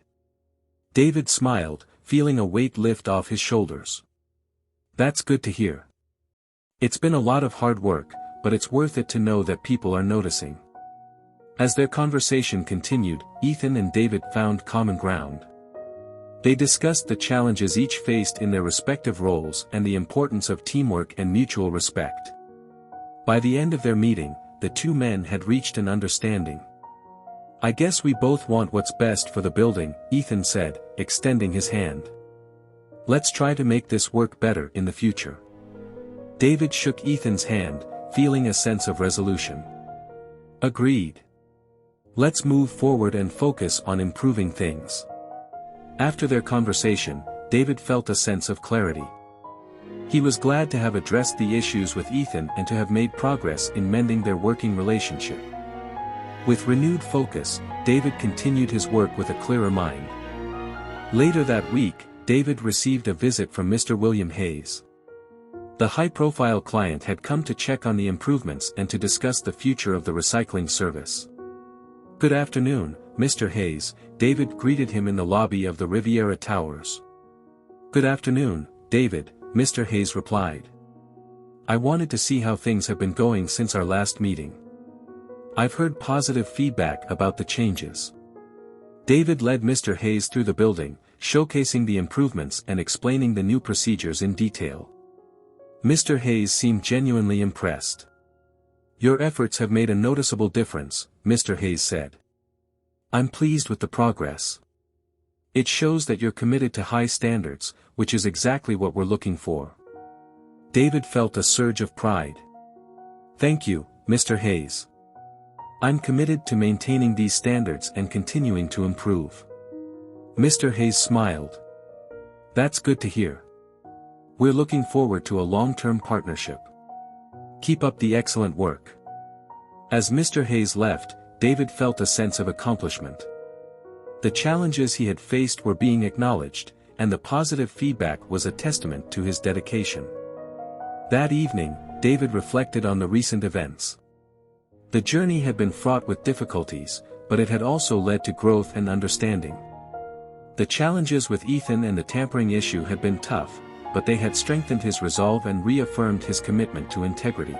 David smiled, feeling a weight lift off his shoulders. "That's good to hear. It's been a lot of hard work, but it's worth it to know that people are noticing." As their conversation continued, Ethan and David found common ground. They discussed the challenges each faced in their respective roles and the importance of teamwork and mutual respect. By the end of their meeting, the two men had reached an understanding. "I guess we both want what's best for the building," Ethan said, extending his hand. "Let's try to make this work better in the future." David shook Ethan's hand, feeling a sense of resolution. "Agreed. Let's move forward and focus on improving things." After their conversation, David felt a sense of clarity. He was glad to have addressed the issues with Ethan and to have made progress in mending their working relationship. With renewed focus, David continued his work with a clearer mind. Later that week, David received a visit from Mr. William Hayes. The high-profile client had come to check on the improvements and to discuss the future of the recycling service. "Good afternoon, Mr. Hayes," David greeted him in the lobby of the Riviera Towers. "Good afternoon, David," Mr. Hayes replied. "I wanted to see how things have been going since our last meeting. I've heard positive feedback about the changes." David led Mr. Hayes through the building, showcasing the improvements and explaining the new procedures in detail. Mr. Hayes seemed genuinely impressed. "Your efforts have made a noticeable difference," Mr. Hayes said. "I'm pleased with the progress. It shows that you're committed to high standards, which is exactly what we're looking for." David felt a surge of pride. "Thank you, Mr. Hayes. I'm committed to maintaining these standards and continuing to improve." Mr. Hayes smiled. "That's good to hear. We're looking forward to a long-term partnership. Keep up the excellent work." As Mr. Hayes left, David felt a sense of accomplishment. The challenges he had faced were being acknowledged, and the positive feedback was a testament to his dedication. That evening, David reflected on the recent events. The journey had been fraught with difficulties, but it had also led to growth and understanding. The challenges with Ethan and the tampering issue had been tough, but they had strengthened his resolve and reaffirmed his commitment to integrity.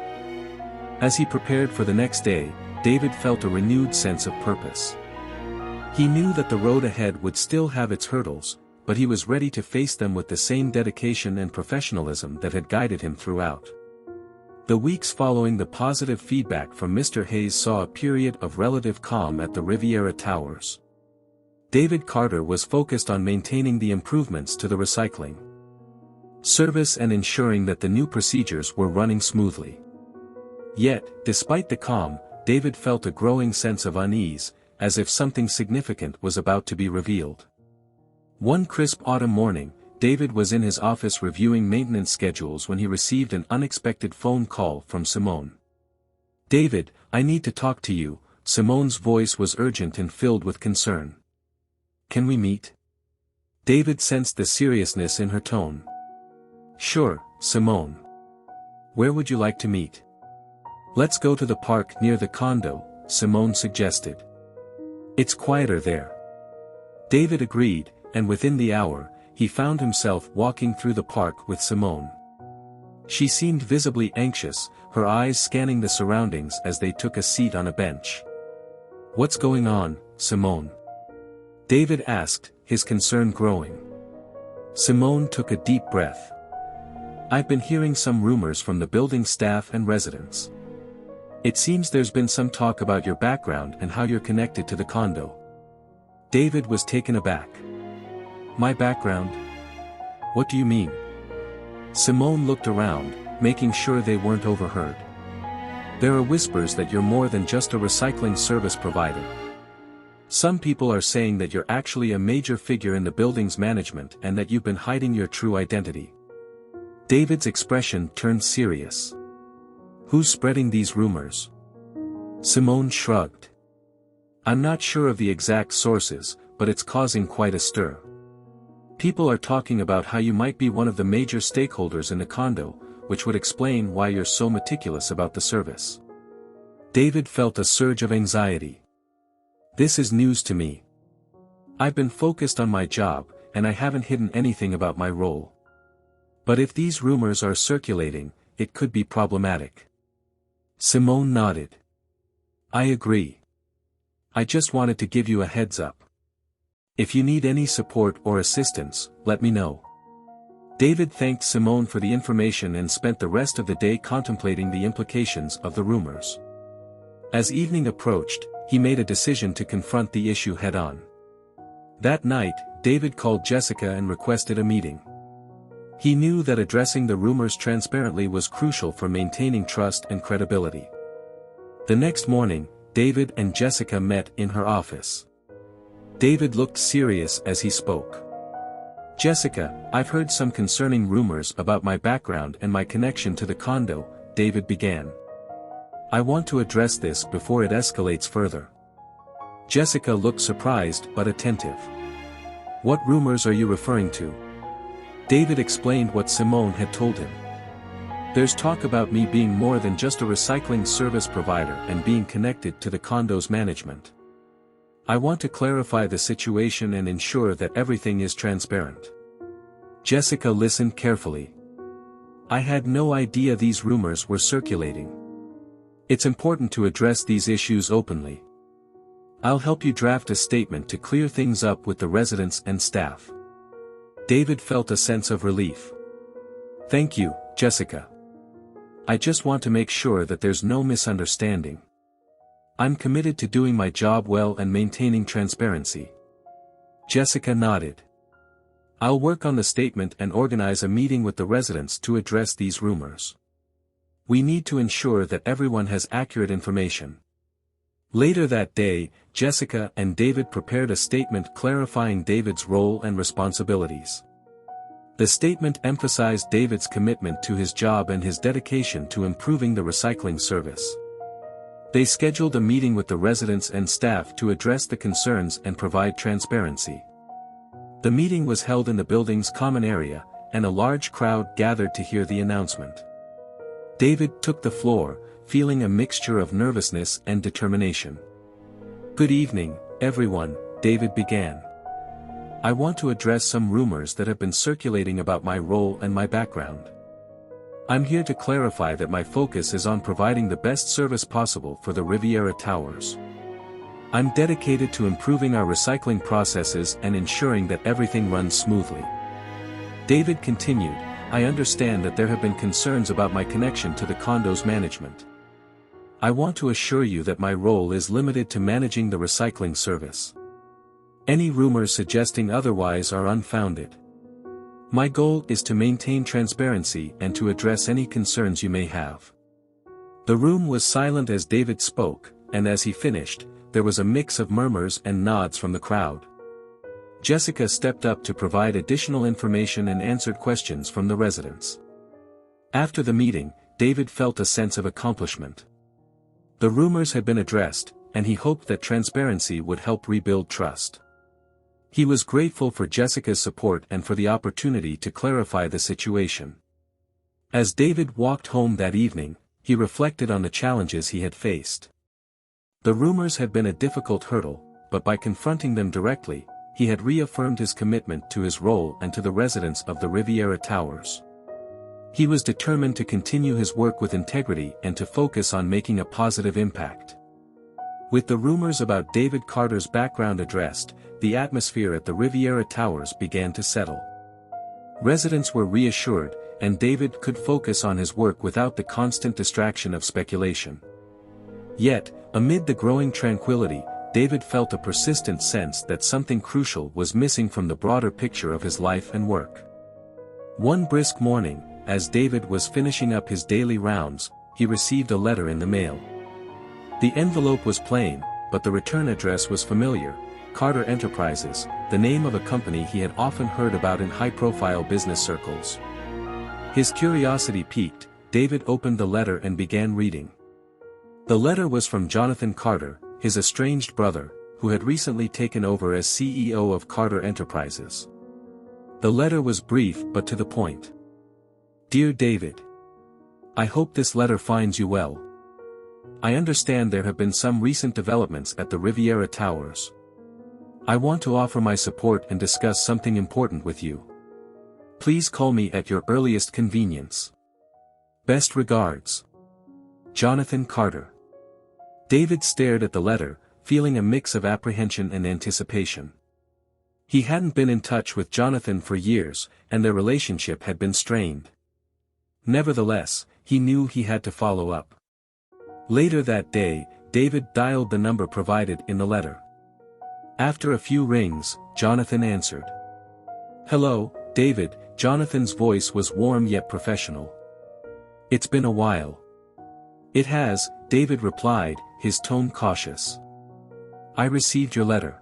As he prepared for the next day, David felt a renewed sense of purpose. He knew that the road ahead would still have its hurdles, but he was ready to face them with the same dedication and professionalism that had guided him throughout. The weeks following the positive feedback from Mr. Hayes saw a period of relative calm at the Riviera Towers. David Carter was focused on maintaining the improvements to the recycling service and ensuring that the new procedures were running smoothly. Yet, despite the calm, David felt a growing sense of unease, as if something significant was about to be revealed. One crisp autumn morning, David was in his office reviewing maintenance schedules when he received an unexpected phone call from Simone. "David, I need to talk to you." Simone's voice was urgent and filled with concern. "Can we meet?" David sensed the seriousness in her tone. "Sure, Simone. Where would you like to meet?" "Let's go to the park near the condo," Simone suggested. "It's quieter there." David agreed, and within the hour, he found himself walking through the park with Simone. She seemed visibly anxious, her eyes scanning the surroundings as they took a seat on a bench. "What's going on, Simone?" David asked, his concern growing. Simone took a deep breath. "I've been hearing some rumors from the building staff and residents. It seems there's been some talk about your background and how you're connected to the condo." David was taken aback. "My background? What do you mean?" Simone looked around, making sure they weren't overheard. "There are whispers that you're more than just a recycling service provider. Some people are saying that you're actually a major figure in the building's management and that you've been hiding your true identity." David's expression turned serious. "Who's spreading these rumors?" Simone shrugged. "I'm not sure of the exact sources, but it's causing quite a stir. People are talking about how you might be one of the major stakeholders in the condo, which would explain why you're so meticulous about the service." David felt a surge of anxiety. "This is news to me. I've been focused on my job, and I haven't hidden anything about my role. But if these rumors are circulating, it could be problematic." Simone nodded. "I agree. I just wanted to give you a heads up. If you need any support or assistance, let me know." David thanked Simone for the information and spent the rest of the day contemplating the implications of the rumors. As evening approached, he made a decision to confront the issue head-on. That night, David called Jessica and requested a meeting. He knew that addressing the rumors transparently was crucial for maintaining trust and credibility. The next morning, David and Jessica met in her office. David looked serious as he spoke. "Jessica, I've heard some concerning rumors about my background and my connection to the condo," David began. "I want to address this before it escalates further." Jessica looked surprised but attentive. "What rumors are you referring to?" David explained what Simone had told him. "There's talk about me being more than just a recycling service provider and being connected to the condo's management. I want to clarify the situation and ensure that everything is transparent." Jessica listened carefully. "I had no idea these rumors were circulating. It's important to address these issues openly. I'll help you draft a statement to clear things up with the residents and staff." David felt a sense of relief. "Thank you, Jessica. I just want to make sure that there's no misunderstanding. I'm committed to doing my job well and maintaining transparency." Jessica nodded. "I'll work on the statement and organize a meeting with the residents to address these rumors. We need to ensure that everyone has accurate information." Later that day, Jessica and David prepared a statement clarifying David's role and responsibilities. The statement emphasized David's commitment to his job and his dedication to improving the recycling service. They scheduled a meeting with the residents and staff to address the concerns and provide transparency. The meeting was held in the building's common area, and a large crowd gathered to hear the announcement. David took the floor, feeling a mixture of nervousness and determination. "Good evening, everyone," David began. "I want to address some rumors that have been circulating about my role and my background. I'm here to clarify that my focus is on providing the best service possible for the Riviera Towers. I'm dedicated to improving our recycling processes and ensuring that everything runs smoothly." David continued, "I understand that there have been concerns about my connection to the condo's management. I want to assure you that my role is limited to managing the recycling service. Any rumors suggesting otherwise are unfounded. My goal is to maintain transparency and to address any concerns you may have." The room was silent as David spoke, and as he finished, there was a mix of murmurs and nods from the crowd. Jessica stepped up to provide additional information and answered questions from the residents. After the meeting, David felt a sense of accomplishment. The rumors had been addressed, and he hoped that transparency would help rebuild trust. He was grateful for Jessica's support and for the opportunity to clarify the situation. As David walked home that evening, he reflected on the challenges he had faced. The rumors had been a difficult hurdle, but by confronting them directly, he had reaffirmed his commitment to his role and to the residents of the Riviera Towers. He was determined to continue his work with integrity and to focus on making a positive impact. With the rumors about David Carter's background addressed, the atmosphere at the Riviera Towers began to settle. Residents were reassured, and David could focus on his work without the constant distraction of speculation. Yet, amid the growing tranquility, David felt a persistent sense that something crucial was missing from the broader picture of his life and work. One brisk morning, as David was finishing up his daily rounds, he received a letter in the mail. The envelope was plain, but the return address was familiar: Carter Enterprises, the name of a company he had often heard about in high-profile business circles. His curiosity piqued, David opened the letter and began reading. The letter was from Jonathan Carter, his estranged brother, who had recently taken over as CEO of Carter Enterprises. The letter was brief but to the point. "Dear David, I hope this letter finds you well. I understand there have been some recent developments at the Riviera Towers. I want to offer my support and discuss something important with you. Please call me at your earliest convenience. Best regards, Jonathan Carter." David stared at the letter, feeling a mix of apprehension and anticipation. He hadn't been in touch with Jonathan for years, and their relationship had been strained. Nevertheless, he knew he had to follow up. Later that day, David dialed the number provided in the letter. After a few rings, Jonathan answered. "Hello, David," Jonathan's voice was warm yet professional. "It's been a while." "It has," David replied, his tone cautious. "I received your letter.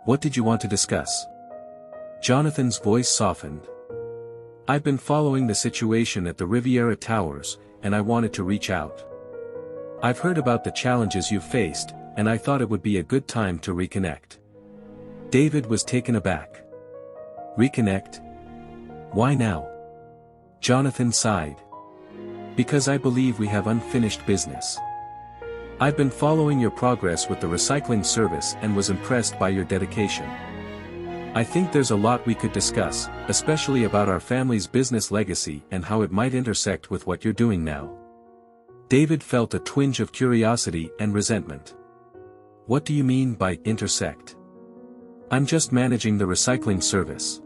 What did you want to discuss?" Jonathan's voice softened. "I've been following the situation at the Riviera Towers, and I wanted to reach out. I've heard about the challenges you've faced, and I thought it would be a good time to reconnect." David was taken aback. "Reconnect? Why now?" Jonathan sighed. "Because I believe we have unfinished business. I've been following your progress with the recycling service and was impressed by your dedication. I think there's a lot we could discuss, especially about our family's business legacy and how it might intersect with what you're doing now." David felt a twinge of curiosity and resentment. "What do you mean by intersect?" "I'm just managing the recycling service."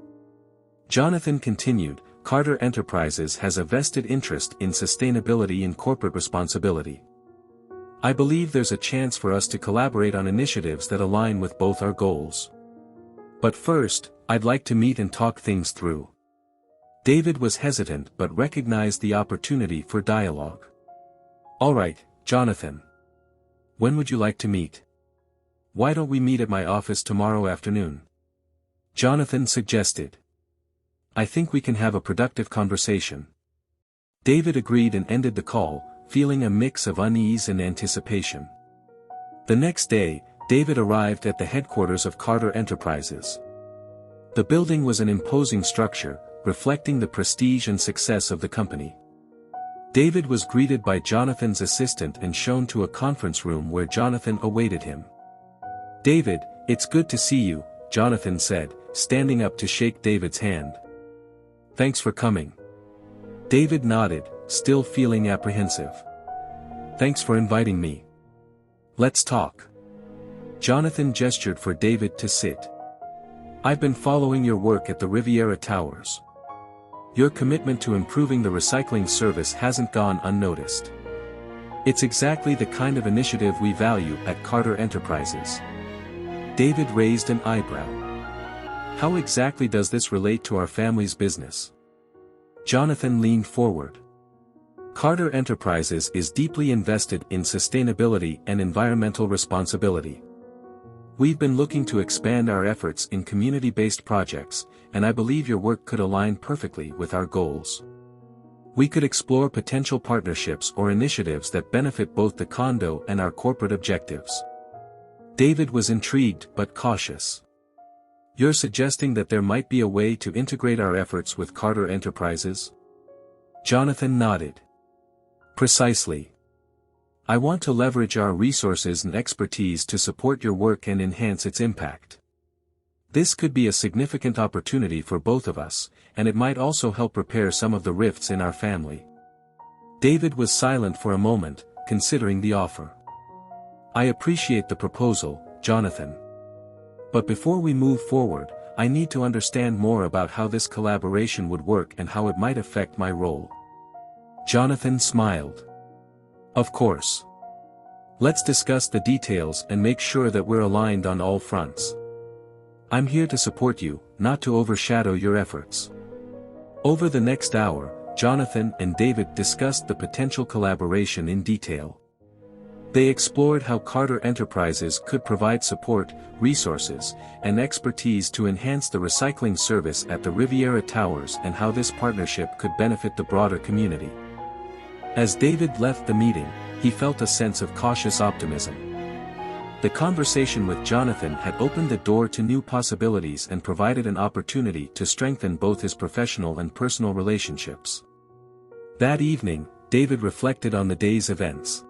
Jonathan continued, "Carter Enterprises has a vested interest in sustainability and corporate responsibility. I believe there's a chance for us to collaborate on initiatives that align with both our goals. But first, I'd like to meet and talk things through." David was hesitant but recognized the opportunity for dialogue. "All right, Jonathan. When would you like to meet?" "Why don't we meet at my office tomorrow afternoon?" Jonathan suggested. "I think we can have a productive conversation." David agreed and ended the call, feeling a mix of unease and anticipation. The next day, David arrived at the headquarters of Carter Enterprises. The building was an imposing structure, reflecting the prestige and success of the company. David was greeted by Jonathan's assistant and shown to a conference room where Jonathan awaited him. "David, it's good to see you," Jonathan said, standing up to shake David's hand. "Thanks for coming." David nodded, still feeling apprehensive. "Thanks for inviting me. Let's talk." Jonathan gestured for David to sit. "I've been following your work at the Riviera Towers. Your commitment to improving the recycling service hasn't gone unnoticed. It's exactly the kind of initiative we value at Carter Enterprises." David raised an eyebrow. "How exactly does this relate to our family's business?" Jonathan leaned forward. "Carter Enterprises is deeply invested in sustainability and environmental responsibility. We've been looking to expand our efforts in community-based projects, and I believe your work could align perfectly with our goals. We could explore potential partnerships or initiatives that benefit both the condo and our corporate objectives." David was intrigued but cautious. "You're suggesting that there might be a way to integrate our efforts with Carter Enterprises?" Jonathan nodded. "Precisely. I want to leverage our resources and expertise to support your work and enhance its impact. This could be a significant opportunity for both of us, and it might also help repair some of the rifts in our family." David was silent for a moment, considering the offer. "I appreciate the proposal, Jonathan. But before we move forward, I need to understand more about how this collaboration would work and how it might affect my role." Jonathan smiled. "Of course. Let's discuss the details and make sure that we're aligned on all fronts. I'm here to support you, not to overshadow your efforts." Over the next hour, Jonathan and David discussed the potential collaboration in detail. They explored how Carter Enterprises could provide support, resources, and expertise to enhance the recycling service at the Riviera Towers and how this partnership could benefit the broader community. As David left the meeting, he felt a sense of cautious optimism. The conversation with Jonathan had opened the door to new possibilities and provided an opportunity to strengthen both his professional and personal relationships. That evening, David reflected on the day's events.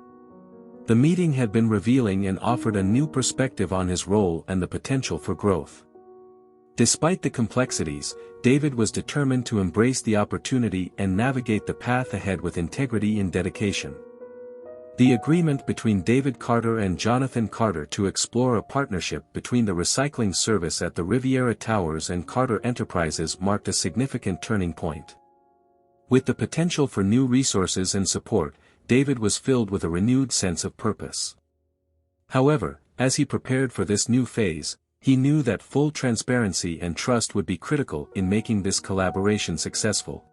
The meeting had been revealing and offered a new perspective on his role and the potential for growth. Despite the complexities, David was determined to embrace the opportunity and navigate the path ahead with integrity and dedication. The agreement between David Carter and Jonathan Carter to explore a partnership between the recycling service at the Riviera Towers and Carter Enterprises marked a significant turning point. With the potential for new resources and support, David was filled with a renewed sense of purpose. However, as he prepared for this new phase, he knew that full transparency and trust would be critical in making this collaboration successful.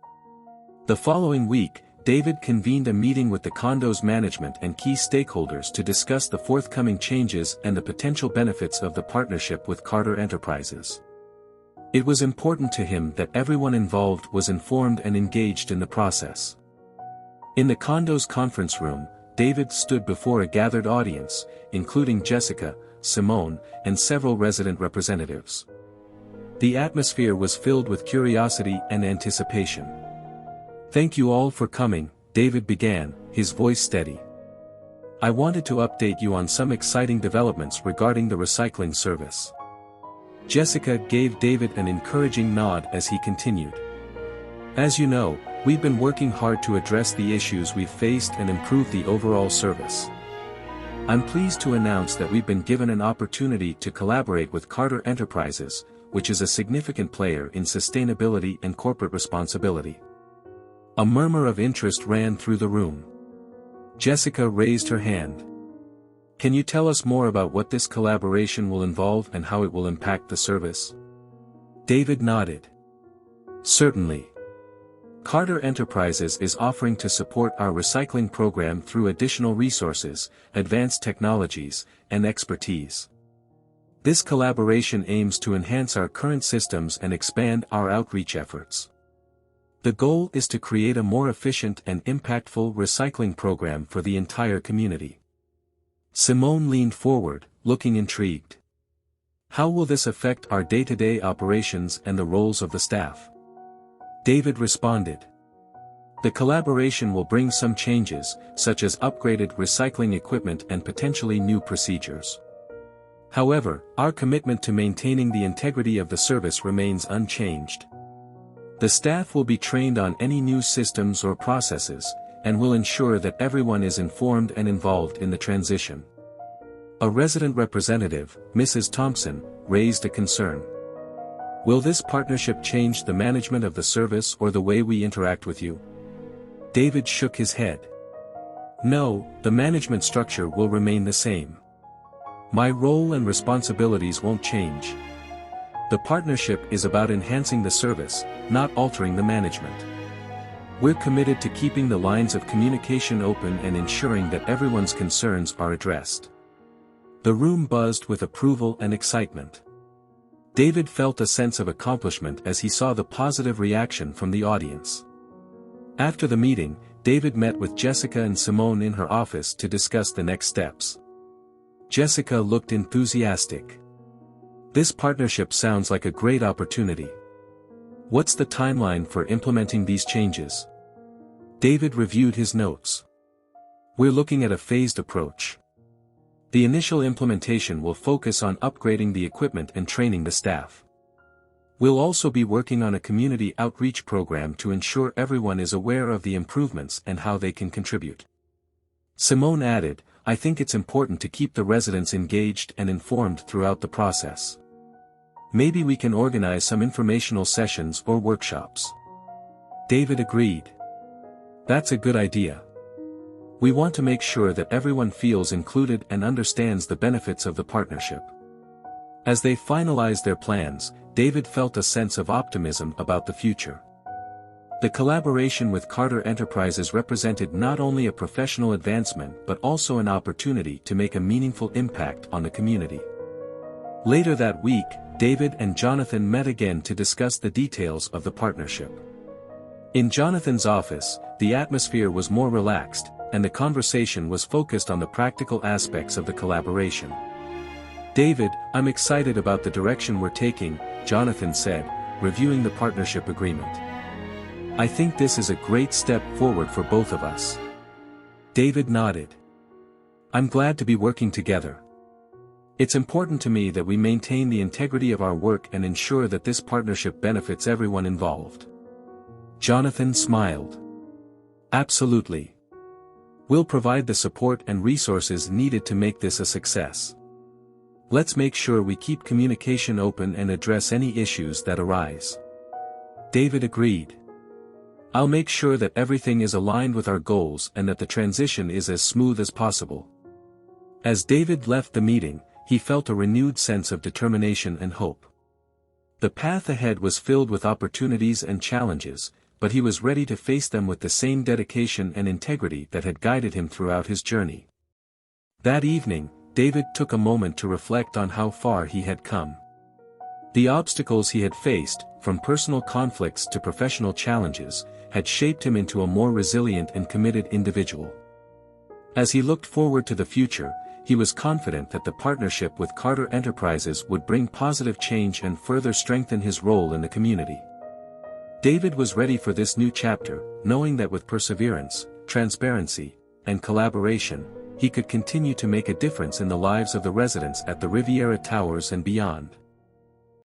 The following week, David convened a meeting with the condo's management and key stakeholders to discuss the forthcoming changes and the potential benefits of the partnership with Carter Enterprises. It was important to him that everyone involved was informed and engaged in the process. In the condo's conference room, David stood before a gathered audience, including Jessica, Simone, and several resident representatives. The atmosphere was filled with curiosity and anticipation. "Thank you all for coming," David began, his voice steady. "I wanted to update you on some exciting developments regarding the recycling service." Jessica gave David an encouraging nod as he continued. "As you know, we've been working hard to address the issues we've faced and improve the overall service. I'm pleased to announce that we've been given an opportunity to collaborate with Carter Enterprises, which is a significant player in sustainability and corporate responsibility." A murmur of interest ran through the room. Jessica raised her hand. "Can you tell us more about what this collaboration will involve and how it will impact the service?" David nodded. "Certainly. Carter Enterprises is offering to support our recycling program through additional resources, advanced technologies, and expertise. This collaboration aims to enhance our current systems and expand our outreach efforts. The goal is to create a more efficient and impactful recycling program for the entire community. Simone leaned forward, looking intrigued. How will this affect our day-to-day operations and the roles of the staff? David responded. The collaboration will bring some changes, such as upgraded recycling equipment and potentially new procedures. However, our commitment to maintaining the integrity of the service remains unchanged. The staff will be trained on any new systems or processes, and will ensure that everyone is informed and involved in the transition. A resident representative, Mrs. Thompson, raised a concern. Will this partnership change the management of the service or the way we interact with you? David shook his head. No, the management structure will remain the same. My role and responsibilities won't change. The partnership is about enhancing the service, not altering the management. We're committed to keeping the lines of communication open and ensuring that everyone's concerns are addressed. The room buzzed with approval and excitement. David felt a sense of accomplishment as he saw the positive reaction from the audience. After the meeting, David met with Jessica and Simone in her office to discuss the next steps. Jessica looked enthusiastic. This partnership sounds like a great opportunity. What's the timeline for implementing these changes? David reviewed his notes. We're looking at a phased approach. The initial implementation will focus on upgrading the equipment and training the staff. We'll also be working on a community outreach program to ensure everyone is aware of the improvements and how they can contribute. Simone added, I think it's important to keep the residents engaged and informed throughout the process. Maybe we can organize some informational sessions or workshops. David agreed. That's a good idea. We want to make sure that everyone feels included and understands the benefits of the partnership. As they finalized their plans, David felt a sense of optimism about the future. The collaboration with Carter Enterprises represented not only a professional advancement but also an opportunity to make a meaningful impact on the community. Later that week, David and Jonathan met again to discuss the details of the partnership. In Jonathan's office, the atmosphere was more relaxed, and the conversation was focused on the practical aspects of the collaboration. David, I'm excited about the direction we're taking, Jonathan said, reviewing the partnership agreement. I think this is a great step forward for both of us. David nodded. I'm glad to be working together. It's important to me that we maintain the integrity of our work and ensure that this partnership benefits everyone involved. Jonathan smiled. Absolutely. We'll provide the support and resources needed to make this a success. Let's make sure we keep communication open and address any issues that arise. David agreed. I'll make sure that everything is aligned with our goals and that the transition is as smooth as possible. As David left the meeting, he felt a renewed sense of determination and hope. The path ahead was filled with opportunities and challenges, but he was ready to face them with the same dedication and integrity that had guided him throughout his journey. That evening, David took a moment to reflect on how far he had come. The obstacles he had faced, from personal conflicts to professional challenges, had shaped him into a more resilient and committed individual. As he looked forward to the future, he was confident that the partnership with Carter Enterprises would bring positive change and further strengthen his role in the community. David was ready for this new chapter, knowing that with perseverance, transparency, and collaboration, he could continue to make a difference in the lives of the residents at the Riviera Towers and beyond.